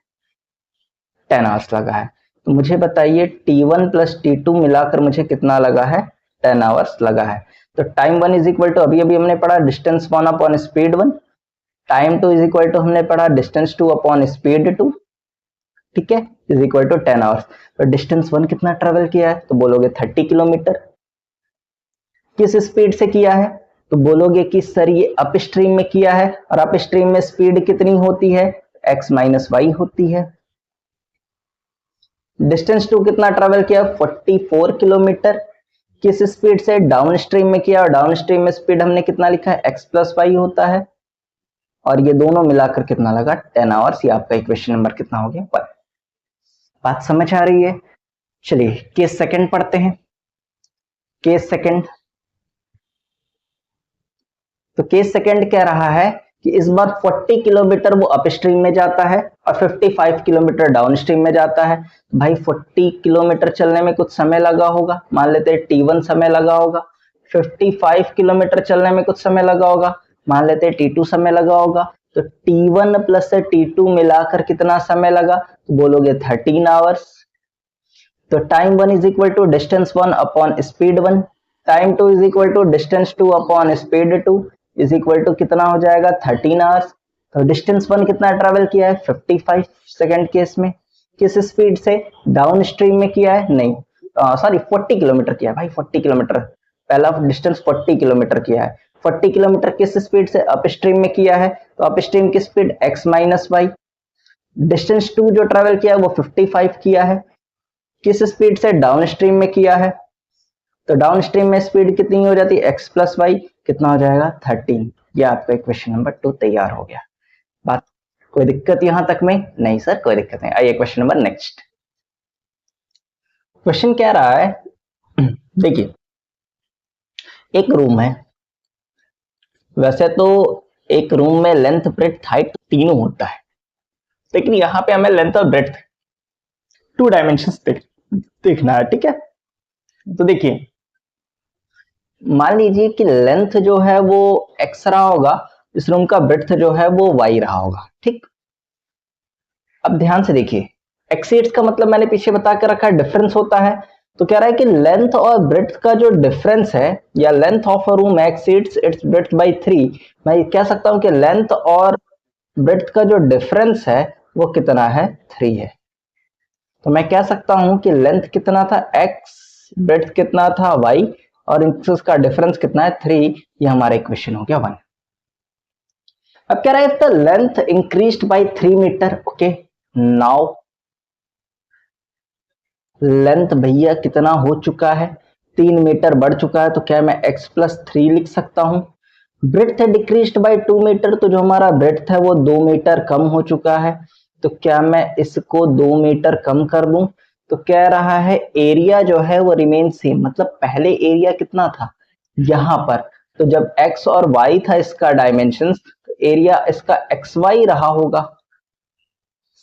10 आवर्स लगा है। तो मुझे बताइए T1 प्लस T2 मिलाकर मुझे कितना लगा है, 10 आवर्स लगा है। तो टाइम 1 इज इक्वल टू, अभी अभी हमने पढ़ा distance 1 upon speed 1, time 2 is equal to हमने पढ़ा डिस्टेंस 2 अपॉन स्पीड 2, ठीक है, इज इक्वल टू 10 आवर्स। तो डिस्टेंस 1 कितना ट्रेवल किया है, तो बोलोगे 30 किलोमीटर। किस स्पीड से किया है, तो बोलोगे कि सर ये अप स्ट्रीम में किया है, और अप स्ट्रीम में स्पीड कितनी होती है, x माइनस वाई होती है। डिस्टेंस 2 कितना ट्रेवल किया, 44 किलोमीटर। किस स्पीड से, डाउन स्ट्रीम में किया, और डाउन स्ट्रीम में स्पीड हमने कितना लिखा है, x प्लस वाई होता है, और ये दोनों मिलाकर कितना लगा, 10 आवर्स। ये आपका इक्वेशन नंबर कितना हो गया, 1। बात समझ आ रही है। चलिए केस सेकंड पढ़ते हैं। केस सेकंड, तो केस सेकंड कह रहा है कि इस बार 40 किलोमीटर वो अप स्ट्रीम में जाता है और 55 किलोमीटर डाउन स्ट्रीम में जाता है। भाई 40 किलोमीटर चलने में कुछ समय लगा होगा, मान लेते हैं T1 समय लगा होगा। 55 किलोमीटर चलने में कुछ समय लगा होगा, मान लेते हैं T2 समय लगा होगा। तो T1 प्लस T2 मिलाकर कितना समय लगा, तो बोलोगे 13 आवर्स। तो time 1 is equal to distance 1 upon speed 1, time 2 is equal to distance 2 upon speed 2 is equal to कितना हो जाएगा, 13 आवर्स। तो डिस्टेंस 1 कितना ट्रेवल किया है, 55 सेकंड केस में। किस स्पीड से, डाउन स्ट्रीम में किया है, नहीं सॉरी 40 किलोमीटर किया है भाई, 40 किलोमीटर, पहला डिस्टेंस 40 किलोमीटर किया है। 40 किलोमीटर किस स्पीड से, अप स्ट्रीम में किया है, तो अप स्ट्रीम की speed x minus y. Distance 2 जो ट्रेवल किया है वो 55 किया है। किस स्पीड से, डाउन स्ट्रीम में किया है, तो डाउन स्ट्रीम में स्पीड कितनी हो जाती है, x प्लस वाई, कितना हो जाएगा, 13। ये आपका इक्वेशन नंबर 2 तैयार हो गया। बात, कोई दिक्कत यहां तक में, नहीं सर कोई दिक्कत नहीं। आइए क्वेश्चन नंबर नेक्स्ट। क्वेश्चन क्या रहा है, देखिए एक रूम है, वैसे तो एक रूम में लेंथ ब्रेड्थ हाइट तीनों होता है, लेकिन यहां पे हमें लेंथ और ब्रेड्थ 2 डायमेंशंस देखना है, ठीक है। तो देखिए मान लीजिए कि लेंथ जो है वो x रहा होगा, इस रूम का ब्रेड्थ जो है वो y रहा होगा, ठीक। अब ध्यान से देखिए, एक्सीड्स का मतलब मैंने पीछे बता कर रखा है डिफरेंस होता है। तो कह रहा है कि लेंथ और ब्रेड्थ का जो डिफरेंस है, या length of a room exceeds its breadth by 3, मैं कह सकता हूं कि लेंथ और ब्रेड्थ का जो डिफरेंस है वो कितना है, 3 है। तो मैं कह सकता हूं कि लेंथ कितना था x, ब्रेड्थ कितना था y, और इनका डिफरेंस कितना है 3। ये हमारा इक्वेशन हो गया 1। अब कह रहा है if the length increased by 3 metre, okay now length भैया कितना हो चुका है, 3 मीटर बढ़ चुका है, तो क्या मैं x प्लस 3 लिख सकता हूं। ब्रेड्थ है डिक्रीज्ड बाय 2 मीटर, तो जो हमारा ब्रेड्थ है वो 2 मीटर कम हो चुका है, तो क्या मैं इसको 2 मीटर कम कर दूं। तो कह रहा है एरिया जो है वो रिमेन सेम, मतलब पहले एरिया कितना था यहां पर, तो जब x और y था इसका डायमेंशंस, तो एरिया इसका xy रहा होगा,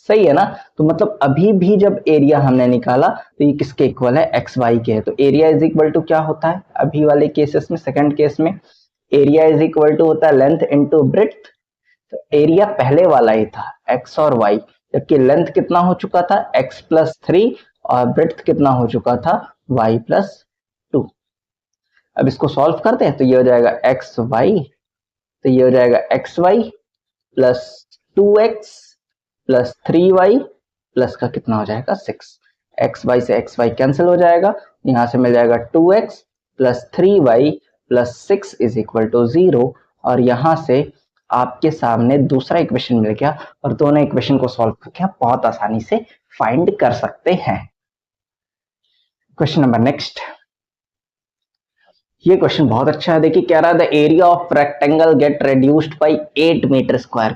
सही है ना। तो मतलब अभी भी जब एरिया हमने निकाला तो ये किसके इक्वल है, एक्स वाई के है। तो एरिया इज इक्वल टू क्या होता है अभी वाले केसेस में, सेकंड केस में एरिया इज इक्वल टू होता है लेंथ इनटू ब्रेड्थ। तो एरिया पहले वाला ही था एक्स और वाई, जबकि लेंथ कितना हो चुका था एक्स प्लस 3, और ब्रेड्थ कितना हो चुका था वाई प्लस 2। अब इसको सॉल्व करते हैं तो ये हो जाएगा एक्स वाई, तो ये हो जाएगा x y plus 2x plus 3y plus का कितना हो जाएगा 6। एक्स वाई से एक्स वाई कैंसिल हो जाएगा, यहां से मिल जाएगा 2x plus 3y plus 6 is equal to 0। और यहां से आपके सामने दूसरा इक्वेशन मिल गया, और दोनों इक्वेशन को सॉल्व करके आप बहुत आसानी से फाइंड कर सकते हैं। क्वेश्चन नंबर नेक्स्ट, ये क्वेश्चन बहुत अच्छा है। देखिए कह रहा है the area of rectangle get reduced by 8 metre square.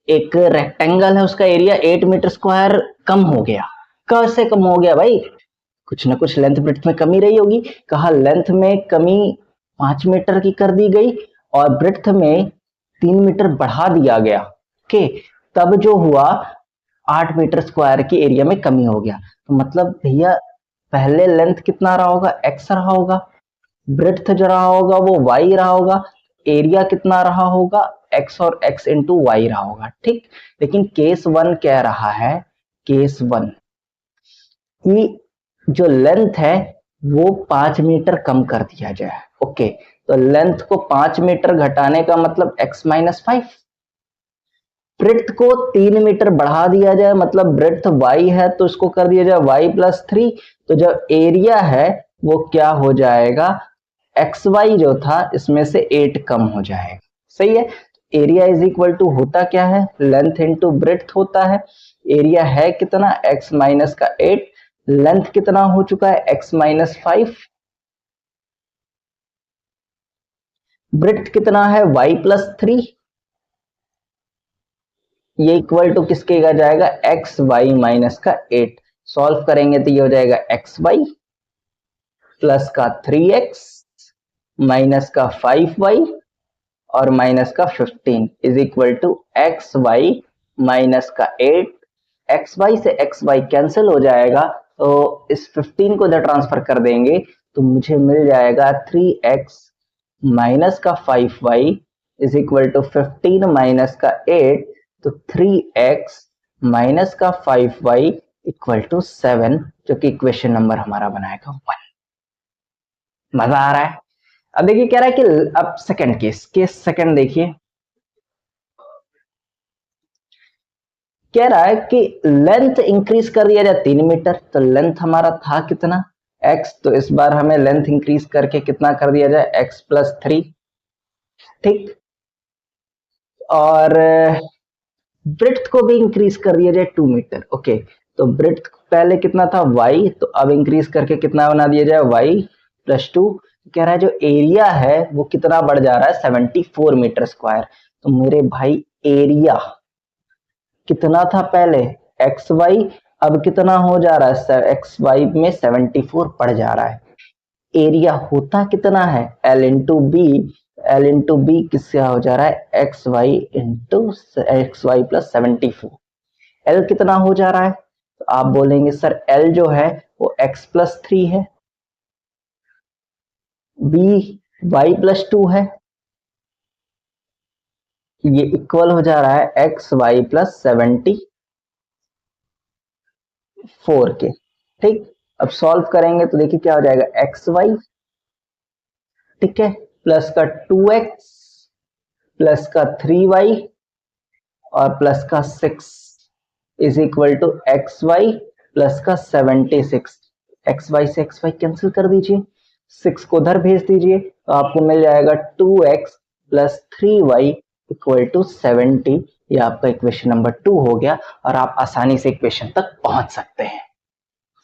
एक रेक्टेंगल है उसका एरिया 8 मीटर स्क्वायर कम हो गया। कैसे कम हो गया भाई, कुछ ना कुछ लेंथ ब्रेड्थ में कमी रही होगी। कहा लेंथ में कमी 5 मीटर की कर दी गई और ब्रेड्थ में 3 मीटर बढ़ा दिया गया, ओके। तब जो हुआ 8 मीटर स्क्वायर की एरिया में कमी हो गया। तो मतलब भैया पहले लेंथ कितना रहा होगा, एक्स रहा होगा, ब्रेड्थ जो रहा होगा वो वाई रहा होगा, एरिया कितना रहा होगा एक्स और एक्स इंटू वाई रहा होगा, ठीक। लेकिन केस 1 कह रहा है, केस 1 की जो लेंथ है वो 5 मीटर कम कर दिया जाए, ओके। तो लेंथ को 5 मीटर घटाने का मतलब x माइनस 5, ब्रेड्थ को 3 मीटर बढ़ा दिया जाए, मतलब ब्रेड्थ y है तो इसको कर दिया जाए y प्लस 3। तो जब एरिया है वो क्या हो जाएगा, एक्स वाई जो था इसमें से 8 कम हो जाएगा, सही है। एरिया इज इक्वल टू होता क्या है, लेंथ इंटू ब्रेड्थ होता है। एरिया है कितना x माइनस का 8, लेंथ कितना हो चुका है x माइनस 5, ब्रेड्थ कितना है y प्लस 3। ये इक्वल टू किसके आ जाएगा, एक्स वाई माइनस का 8। सॉल्व करेंगे तो ये हो जाएगा एक्स वाई प्लस का 3x माइनस का 5y और माइनस का 15 is equal to x y minus का 8। एक्स वाई से एक्स वाई कैंसिल हो जाएगा, तो इस 15 को इधर ट्रांसफर कर देंगे तो मुझे मिल जाएगा 3x माइनस का 5y is equal to 15 minus का 8, तो 3x माइनस का 5y इक्वल टू 7, जो कि इक्वेशन नंबर हमारा बनाएगा 1। मजा आ रहा है। अब देखिए कह रहा है कि अब सेकंड केस, केस सेकंड देखिए, कह रहा है कि लेंथ इंक्रीज कर दिया जाए 3 मीटर। तो लेंथ हमारा था कितना x, तो इस बार हमें लेंथ इंक्रीज करके कितना कर दिया जाए x प्लस 3, ठीक। और ब्रेड्थ को भी इंक्रीज कर दिया जाए 2 मीटर, ओके। तो ब्रेड्थ पहले कितना था y, तो अब इंक्रीज करके कितना बना दिया जाए y प्लस 2। कह रहा है जो एरिया है वो कितना बढ़ जा रहा है 74 मीटर स्क्वायर। तो मेरे भाई एरिया कितना था पहले एक्स वाई, अब कितना हो जा रहा है एक्स वाई में 74 बढ़ जा रहा है। एरिया होता कितना है l into b, l into b किससे हो जा रहा है x y into x y plus 74। L कितना हो जा रहा है, तो आप बोलेंगे सर एल जो है वो एक्स प्लस 3 है, बी वाई प्लस 2 है, ये इक्वल हो जा रहा है एक्स वाई प्लस 74 के, ठीक। अब सॉल्व करेंगे तो देखिए क्या हो जाएगा एक्स वाई, ठीक है, प्लस का 2x प्लस का 3y और प्लस का 6 is equal to x y plus का 76, एक्स वाई से एक्स वाई कैंसिल कर दीजिए, 6 को उधर भेज दीजिए, तो आपको मिल जाएगा 2x plus 3y equal to 70। ये आपका इक्वेशन नंबर 2 हो गया और आप आसानी से इक्वेशन तक पहुंच सकते हैं।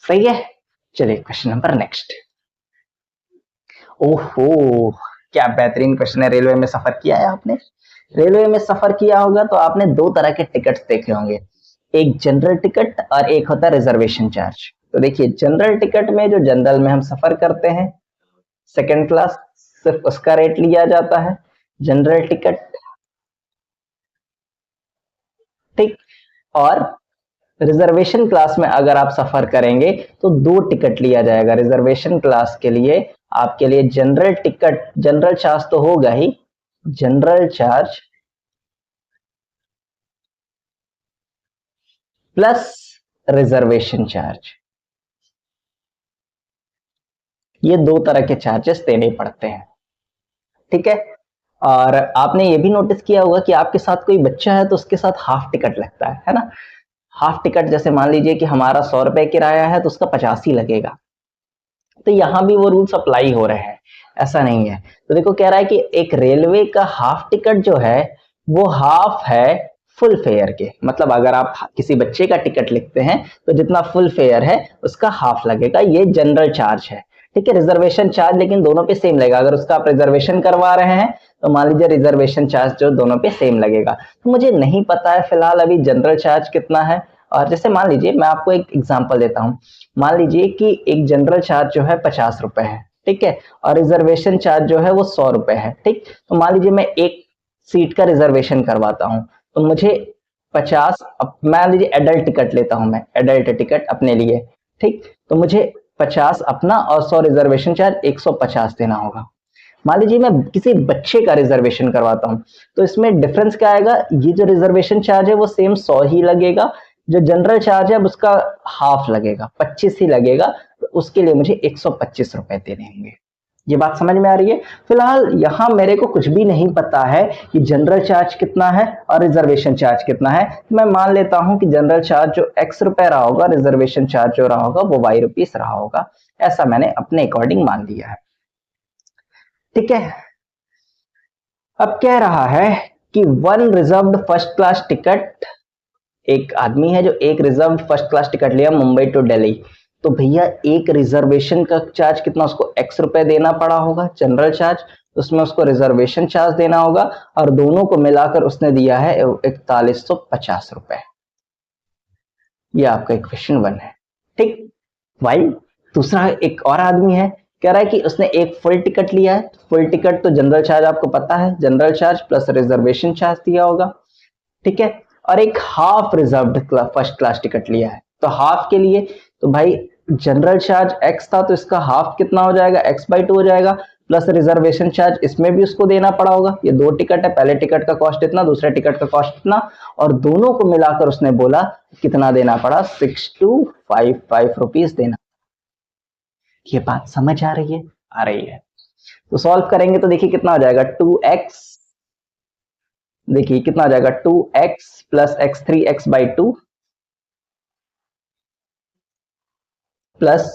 सही है। चलिए क्वेश्चन नंबर नेक्स्ट। ओहो, क्या बेहतरीन क्वेश्चन है। रेलवे में सफर किया है आपने? रेलवे में सफर किया होगा तो आपने दो तरह के टिकट्स देखे होंगे, एक जनरल टिकट और एक होता है रिजर्वेशन चार्ज। तो देखिए, जनरल टिकट में जो जनरल में हम सफर करते हैं सेकंड क्लास, सिर्फ उसका रेट लिया जाता है जनरल टिकट, ठीक। और रिजर्वेशन क्लास में अगर आप सफर करेंगे तो दो टिकट लिया जाएगा। रिजर्वेशन क्लास के लिए आपके लिए जनरल टिकट, जनरल चार्ज तो होगा ही, general charge plus reservation charge, ये दो तरह के चार्जेस देने पड़ते हैं, ठीक है। और आपने ये भी नोटिस किया होगा कि आपके साथ कोई बच्चा है तो उसके साथ हाफ टिकट लगता है ना। हाफ टिकट जैसे मान लीजिए कि हमारा 100 रुपए किराया है तो उसका 50 ही लगेगा। तो यहां भी वो रूल्स अप्लाई हो रहे हैं, ऐसा नहीं है। तो देखो कह रहा है कि एक रेलवे का हाफ टिकट जो है वो हाफ है फुल फेयर के, मतलब अगर आप किसी बच्चे का टिकट लिखते हैं तो जितना फुल फेयर है उसका हाफ लगेगा, ये जनरल चार्ज है, ठीक है। रिजर्वेशन चार्ज लेकिन दोनों पे सेम लगेगा, अगर उसका आप रिजर्वेशन करवा रहे हैं तो मान लीजिए रिजर्वेशन चार्ज जो दोनों पे सेम लगेगा। तो मुझे नहीं पता है फिलहाल अभी जनरल चार्ज कितना है। और जैसे मान लीजिए मैं आपको एक एग्जांपल देता हूं, मान लीजिए कि एक जनरल चार्ज जो है 50 रुपए है, ठीक है, और रिजर्वेशन चार्ज जो है वो 100 रुपए है, ठीक। तो मान लीजिए मैं एक सीट का रिजर्वेशन करवाता हूं तो मुझे 50, मान लीजिए एडल्ट टिकट लेता हूं मैं, एडल्ट टिकट अपने लिए, ठीक। तो मुझे 50 अपना और 100 रिजर्वेशन चार्ज 150 देना होगा। मान लीजिए मैं किसी बच्चे का रिजर्वेशन करवाता हूं तो इसमें डिफरेंस क्या आएगा, ये जो रिजर्वेशन चार्ज है वो सेम 100 ही लगेगा, जो जनरल चार्ज है उसका हाफ लगेगा, 25 ही लगेगा, तो उसके लिए मुझे 125 रुपए देने होंगे। ये बात समझ में आ रही है। फिलहाल यहां मेरे को कुछ भी नहीं पता है कि जनरल चार्ज कितना है और रिजर्वेशन चार्ज कितना है। मैं मान लेता हूं कि जनरल चार्ज जो x रुपए रहा होगा, रिजर्वेशन चार्ज जो रहा होगा वो y रुपीस रहा होगा, ऐसा मैंने अपने अकॉर्डिंग मान लिया है, ठीक है। अब कह रहा है कि one reserved first class ticket, एक आदमी है जो एक रिजर्व्ड फर्स्ट क्लास टिकट लिया मुंबई टू दिल्ली, तो भैया एक रिजर्वेशन का चार्ज कितना, उसको x रुपए देना पड़ा होगा जनरल चार्ज, उसमें उसको रिजर्वेशन चार्ज देना होगा, और दोनों को मिलाकर उसने दिया है 4150 रुपए। ये आपका इक्वेशन 1 है, ठीक। भाई दूसरा एक और आदमी है, कह रहा है कि उसने एक फुल टिकट लिया है, फुल टिकट तो जनरल चार्ज आपको पता है, general charge plus reservation charge दिया होगा, ठीक है। और एक half reserved first class ticket लिया है, तो हाफ के लिए तो भाई जनरल चार्ज x था तो इसका हाफ कितना हो जाएगा, x/2 हो जाएगा, प्लस रिजर्वेशन चार्ज इसमें भी उसको देना पड़ा होगा। ये दो टिकट है, पहले टिकट का कॉस्ट इतना, दूसरे टिकट का कॉस्ट इतना, और दोनों को मिलाकर उसने बोला कितना देना पड़ा, 6255 रुपीस देना। ये बात समझ आ रही है? आ रही है। तो सॉल्व करेंगे तो देखिए कितना हो जाएगा, 2x, देखिए कितना हो जाएगा 2x plus x3 x/2 plus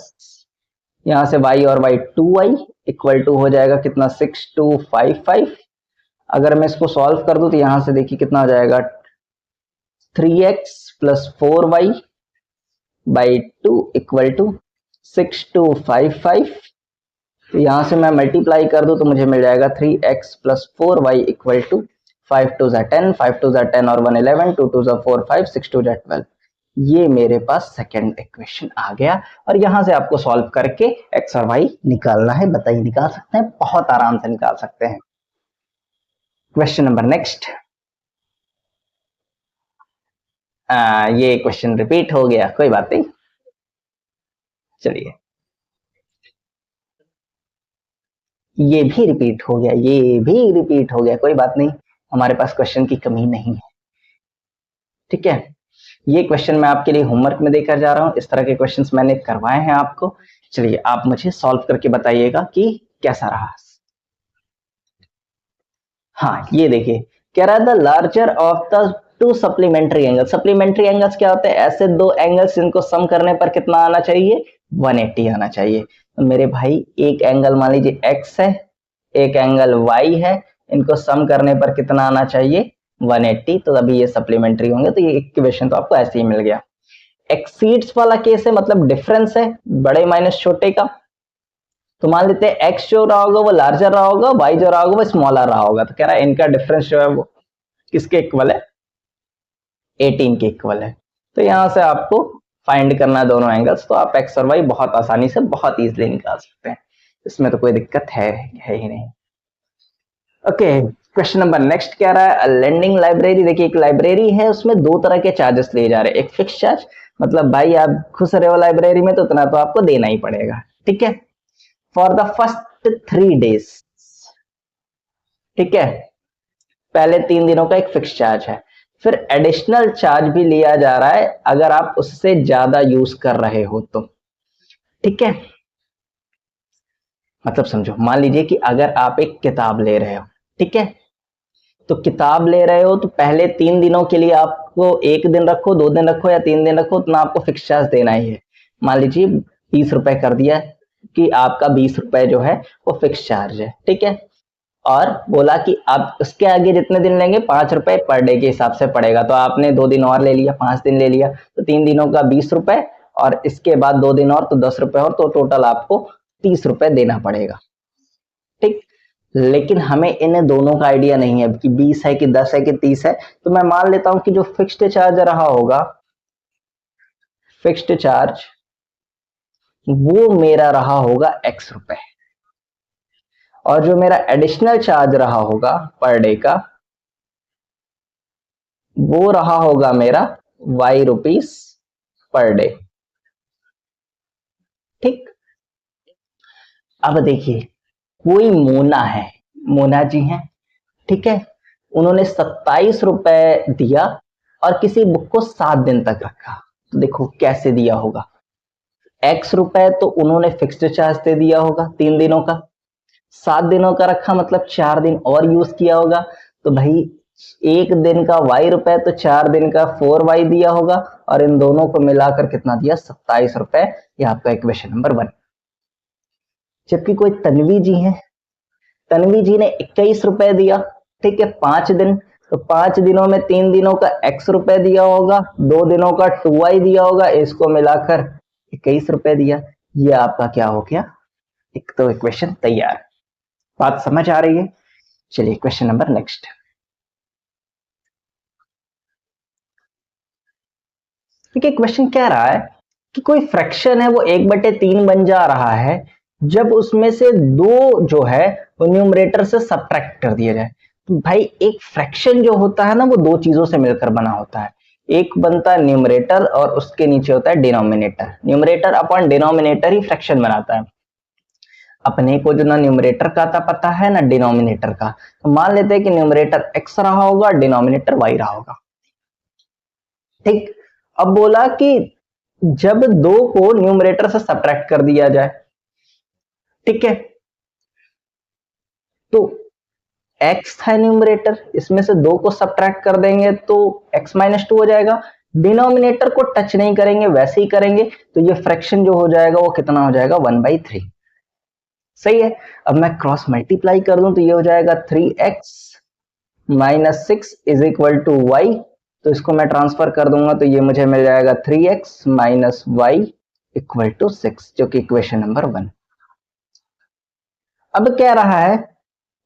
यहां से y और y 2y इक्वल टू हो जाएगा कितना, 6255। अगर मैं इसको सॉल्व कर दूं तो यहां से देखिए कितना हो जाएगा, 3x plus 4y by 2 equal to 6255। तो यहां से मैं मल्टीप्लाई कर दूं तो मुझे मिल जाएगा 3x plus 4y equal to 5 2 10, 5 2 10 और 1 11, 2 2 4 5, 6 2 12। ये मेरे पास सेकंड इक्वेशन आ गया, और यहां से आपको सॉल्व करके x और y निकालना है। बताइए निकाल सकते हैं? बहुत आराम से निकाल सकते हैं। Question number next. ये क्वेश्चन रिपीट हो गया, कोई बात नहीं, चलिए ये भी रिपीट हो गया, ये भी रिपीट हो गया, कोई बात नहीं, हमारे पास क्वेश्चन की कमी नहीं है, ठीक है। ये क्वेश्चन मैं आपके लिए होमवर्क में देकर जा रहा हूं, इस तरह के क्वेश्चंस मैंने करवाए हैं आपको। चलिए आप मुझे सॉल्व करके बताइएगा कि कैसा रहा। हाँ ये देखिए, कह रहा है the larger of the two supplementary angle. Supplementary angles क्या होते हैं? ऐसे दो एंगल्स जिनको सम करने पर कितना आना चाहिए? 180 आना चाहिए। तो मेरे भाई एक एंगल मान लीजिए x है, एक एंगल y है, इनको सम करने पर कितना आना चाहिए? 180। तो अभी ये सप्लीमेंट्री होंगे, तो ये इक्वेशन तो आपको ऐसे ही मिल गया। एक्सीड्स वाला केस है, मतलब डिफरेंस है बड़े माइनस छोटे का। तो मान लेते हैं x जो रहा होगा वो लार्जर रहा होगा, y जो रहा होगा वो स्मॉलर रहा होगा। तो कह रहा है इनका डिफरेंस जो है वो किसके इक्वल है? 18 के इक्वल है। तो यहां से आपको फाइंड करना है दोनों एंगल्स, तो आप x और y बहुत आसानी से बहुत इजीली निकाल सकते हैं, इसमें तो कोई दिक्कत है ही नहीं। ओके, क्वेश्चन नंबर नेक्स्ट क्या रहा है? Lending library. देखिए एक लाइब्रेरी है, उसमें दो तरह के चार्जेस लिए जा रहे हैं। एक फिक्स चार्ज, मतलब भाई आप खुश रहे हो लाइब्रेरी में तो इतना तो आपको देना ही पड़ेगा, ठीक है, फॉर द फर्स्ट 3 डेज, ठीक है, पहले 3 दिनों का एक फिक्स चार्ज है। फिर एडिशनल चार्ज भी लिया जा रहा है अगर आप उससे ज्यादा यूज कर रहे हो तो, ठीक है। मतलब समझो, मान लीजिए कि अगर आप एक किताब ले रहे हो, ठीक है, तो किताब ले रहे हो तो पहले 3 दिनों के लिए आपको 1 दिन रखो, 2 दिन रखो या 3 दिन रखो, उतना आपको फिक्स चार्ज देना ही है। मान लीजिए 20 रुपए कर दिया कि आपका 20 रुपए जो है वो फिक्स चार्ज है, ठीक है। और बोला कि आप उसके आगे जितने दिन लेंगे 5 रुपए पर डे के हिसाब से पड़ेगा। तो आपने 2 दिन और ले लिया, 5 दिन ले लिया, तो 3 दिनों का 20 रुपए और इसके बाद 2 दिन और तो 10 रुपए और, तो टोटल आपको 30 रुपए देना पड़ेगा, ठीक। लेकिन हमें इन दोनों का आइडिया नहीं है कि 20 है कि 10 है कि 30 है। तो मैं मान लेता हूं कि जो फिक्स्ड चार्ज रहा होगा, फिक्स्ड चार्ज वो मेरा रहा होगा x रुपए, और जो मेरा एडिशनल चार्ज रहा होगा पर डे का वो रहा होगा मेरा y रुपीस पर डे, ठीक। अब देखिए कोई मोना है, मोना जी हैं, ठीक है, उन्होंने 27 रुपए दिया और किसी बुक को 7 दिन तक रखा। तो देखो कैसे दिया होगा, x रुपए तो उन्होंने फिक्स्ड चार्ज दे दिया होगा 3 दिनों का, 7 दिनों का रखा मतलब 4 दिन और यूज किया होगा। तो भाई एक दिन का y रुपए तो 4 दिन का 4y दिया होगा, और इन दोनों को मिलाकर कितना दिया? 27 रुपए। ये आपका इक्वेशन नंबर 1। जबकि कोई तन्वी जी है, तन्वी जी ने 21 रुपए दिया, ठीक है, 5 दिन। तो 5 दिनों में 3 दिनों का x रुपए दिया होगा, 2 दिनों का 2y दिया होगा, इसको मिलाकर 21 रुपए दिया। ये आपका क्या हो गया? एक तो इक्वेशन तैयार। बात समझ आ रही है? चलिए क्वेश्चन नंबर नेक्स्ट। ठीक है, क्वेश्चन क्या रहा है कि कोई फ्रैक्शन है वो 1/3 बन जा रहा है जब उसमें से 2 जो है वो न्यूमरेटर से सब्ट्रैक्ट कर दिया जाए। तो भाई एक फ्रैक्शन जो होता है ना वो 2 चीजों से मिलकर बना होता है। एक बनता है न्यूमरेटर और उसके नीचे होता है डिनोमिनेटर। न्यूमरेटर अपॉन डिनोमिनेटर ही फ्रैक्शन बनाता है। अपने को जो ना न्यूमरेटर का था पता है ना डिनोमिनेटर का, तो मान लेते हैं कि न्यूमरेटर x रहा होगा, डिनोमिनेटर y रहा होगा, ठीक। अब बोला कि जब 2 को न्यूमरेटर से सब्ट्रैक्ट कर दिया जाए, ठीक है, तो x था न्यूमरेटर, इसमें से 2 को सब्ट्रैक्ट कर देंगे तो x-2 हो जाएगा। डिनोमिनेटर को टच नहीं करेंगे, वैसे ही करेंगे, तो ये फ्रैक्शन जो हो जाएगा वो कितना हो जाएगा? 1/3। सही है। अब मैं क्रॉस मल्टीप्लाई कर दूं तो ये हो जाएगा 3x - 6 is equal to y। तो इसको मैं ट्रांसफर कर दूंगा तो ये मुझे मिल जाएगा 3x - y इक्वल टू 6, जो कि इक्वेशन नंबर 1। अब क्या रहा है?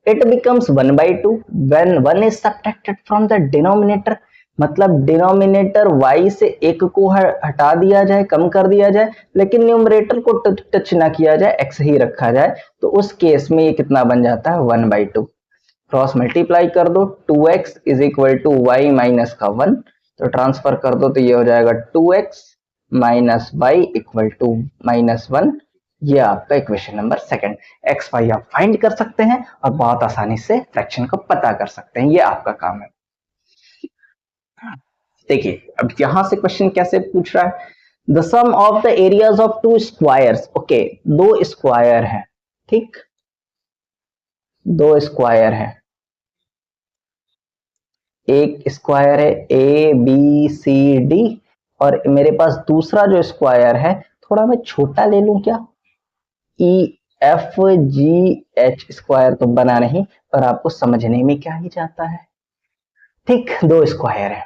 It becomes 1/2 when 1 is subtracted from the denominator। मतलब डिनोमिनेटर y से 1 को हटा दिया जाए, कम कर दिया जाए, लेकिन न्यूमरेटर को टच ना किया जाए, x ही रखा जाए, तो उस केस में ये कितना बन जाता है? 1/2। क्रॉस मल्टीप्लाई कर दो, 2x is equal to y minus का 1, तो ट्रांसफर कर दो तो ये हो जाएगा 2x minus Y equal to -1। ये आपका इक्वेशन नंबर 2। एक्स वाई आप फाइंड कर सकते हैं और बहुत आसानी से फ्रैक्शन को पता कर सकते हैं, ये आपका काम है। देखिए अब यहां से क्वेश्चन कैसे पूछ रहा है? The sum of the areas of 2 squares. Okay, 2 square है, ठीक, 2 स्क्वायर है, एक स्क्वायर है ए बी सी डी, और मेरे पास दूसरा जो स्क्वायर है थोड़ा मैं छोटा ले लूं क्या, E F G H square तो बना नहीं, पर आपको समझने में क्या ही जाता है। ठीक, दो स्क्वायर है।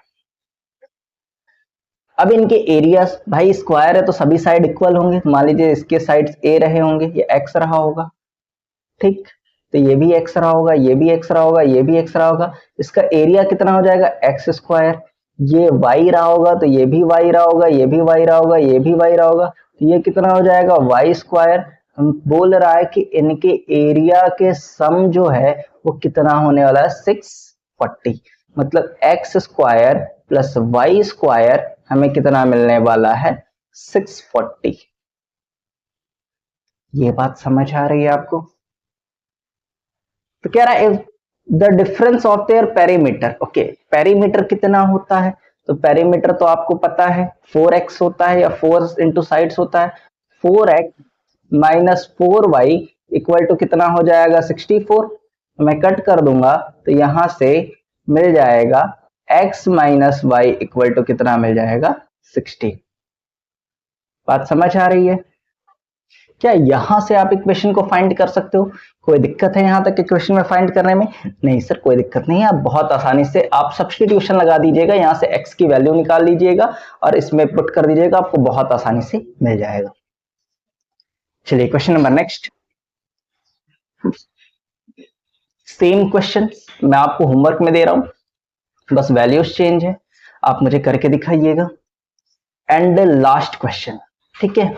अब इनके एरियाज, भाई स्क्वायर है तो सभी साइड इक्वल होंगे, मान लीजिए इसके साइड्स ए रहे होंगे, ये एक्स रहा होगा, ठीक, तो ये भी एक्स रहा होगा, ये भी एक्स रहा होगा, ये भी एक्स रहा होगा, इसका एरिया कितना हो जाएगा एक्स स्क्वायर। ये वाई रहा होगा तो ये भी वाई रहा होगा, ये भी वाई रहा होगा, ये भी वाई रहा होगा, तो ये कितना हो जाएगा वाई स्क्वायर। हम बोल रहा है कि इनके एरिया के सम जो है वो कितना होने वाला है 640, मतलब x square plus y square हमें कितना मिलने वाला है 640। ये बात समझ आ रही है आपको? तो कह रहा है the difference of their perimeter. Okay, perimeter कितना होता है, तो पेरीमीटर तो आपको पता है 4x होता है, या 4 इंटू साइड्स होता है, 4x minus 4y equal to कितना हो जाएगा 64। मैं कट कर दूंगा तो यहां से मिल जाएगा x minus Y equal to कितना मिल जाएगा 60। बात समझ आ रही है? क्या यहां से आप इक्वेशन को फाइंड कर सकते हो? कोई दिक्कत है यहां तक इक्वेशन में फाइंड करने में? नहीं सर, कोई दिक्कत नहीं है, आप बहुत आसानी से आप सब्स्टिट्यूशन लगा दीजिएगा, यहां से x की वैल्यू निकाल लीजिएगा और इसमें पुट कर दीजिएगा, आपको बहुत आसानी से मिल जाएगा। चलिए question number next, same question मैं आपको होमवर्क में दे रहा हूं, बस वैल्यूज चेंज है, आप मुझे करके दिखाइएगा। एंड लास्ट क्वेश्चन, ठीक है,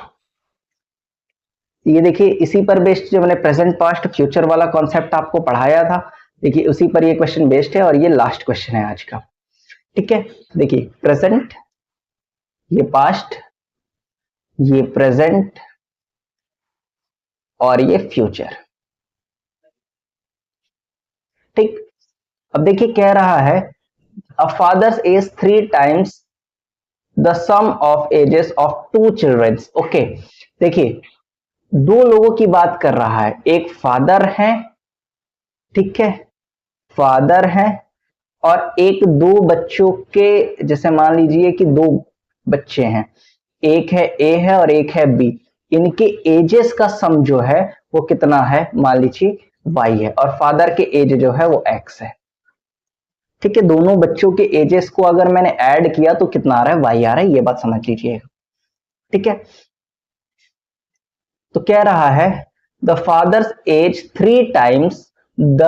ये देखिए इसी पर बेस्ड जो मैंने प्रेजेंट पास्ट फ्यूचर वाला कॉन्सेप्ट आपको पढ़ाया था, देखिए उसी पर ये क्वेश्चन बेस्ड है और ये लास्ट क्वेश्चन है आज का। ठीक है, देखिए प्रेजेंट, ये पास्ट, ये प्रेजेंट और ये फ्यूचर। ठीक, अब देखिए कह रहा है a father's age 3 times the sum of ages of 2 childrens. Okay, देखिए दो लोगों की बात कर रहा है, एक फादर है, ठीक है, फादर है, और एक दो बच्चों के, जैसे मान लीजिए कि दो बच्चे हैं, एक है ए है और एक है बी, इनके एजेस का सम जो है वो कितना है, मान लीजिए वाई है, और फादर के एज जो है वो एक्स है। ठीक है, दोनों बच्चों के एजेस को अगर मैंने ऐड किया तो कितना आ रहा है, वाई आ रहा है, ये बात समझ लीजिएगा। ठीक है, तो कह रहा है the father's age 3 times the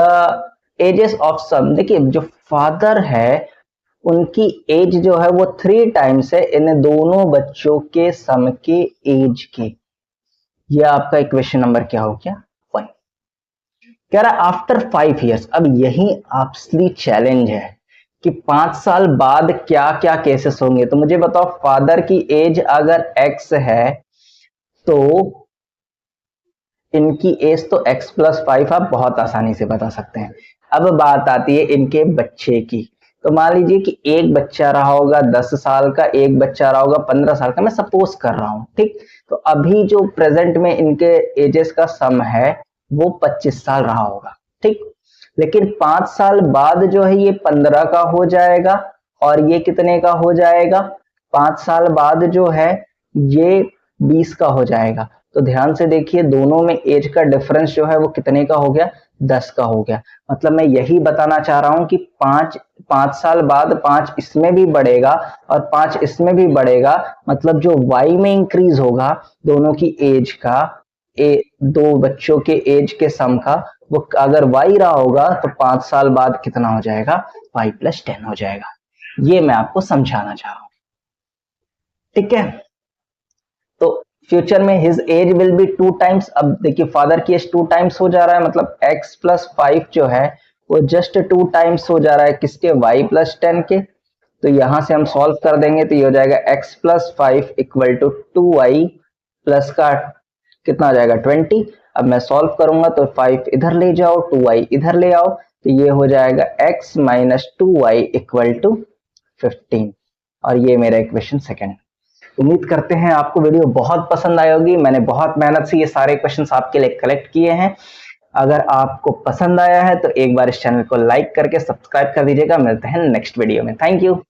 ages of sum. देखिए जो फादर है उनकी एज जो है वो 3 टाइम्स है इन दोनों बच्चों के सम के एज के। ये आपका इक्वेशन नंबर क्या हो गया 1। कह रहा आफ्टर 5 इयर्स, अब यही आपसी चैलेंज है कि 5 साल बाद क्या क्या केसेस होंगे। तो मुझे बताओ, फादर की एज अगर x है तो इनकी एज तो x प्लस 5 आप बहुत आसानी से बता सकते हैं। अब बात आती है इनके बच्चे की, तो मान लीजिए कि एक बच्चा रहा होगा 10 साल का, एक बच्चा रहा होगा 15 साल का, मैं सपोज कर रहा हूं, ठीक। तो अभी जो प्रेजेंट में इनके एजेस का सम है वो 25 साल रहा होगा, ठीक। लेकिन 5 साल बाद जो है ये 15 का हो जाएगा और ये कितने का हो जाएगा, 5 साल बाद जो है ये 20 का हो जाएगा। तो ध्यान से देखिए दोनों में एज का डिफरेंस जो है वो कितने का हो गया, 10 का हो गया। मतलब मैं यही बताना चाह रहा हूं कि 5 साल बाद 5 इसमें भी बढ़ेगा और 5 इसमें भी बढ़ेगा, मतलब जो y में इंक्रीज होगा दोनों की एज का, दो बच्चों के एज के सम का, वो अगर y रहा होगा तो 5 साल बाद कितना हो जाएगा, y प्लस 10 हो जाएगा। ये मैं आपको समझाना चाह रहा हूं, ठीक है। तो फ्यूचर में his age will be 2 times. अब देखिए फादर की एज 2 टाइम्स हो जा रहा है, मतलब x प्लस 5 जो है वो जस्ट 2 टाइम्स हो जा रहा है किसके, y प्लस 10 के। तो यहां से हम सॉल्व कर देंगे तो ये हो जाएगा x प्लस 5 इक्वल टू 2y प्लस का कितना हो जाएगा 20। अब मैं सॉल्व करूंगा तो 5 इधर ले जाओ, 2y इधर ले आओ, तो ये हो जाएगा x minus 2y equal to 15, और ये मेरा इक्वेशन सेकेंड। उम्मीद करते हैं आपको वीडियो बहुत पसंद आई होगी। मैंने बहुत मेहनत से ये सारे क्वेश्चंस आपके लिए कलेक्ट किए हैं। अगर आपको पसंद आया है तो एक बार इस चैनल को लाइक करके सब्सक्राइब कर दीजिएगा। मिलते हैं नेक्स्ट वीडियो में। Thank you.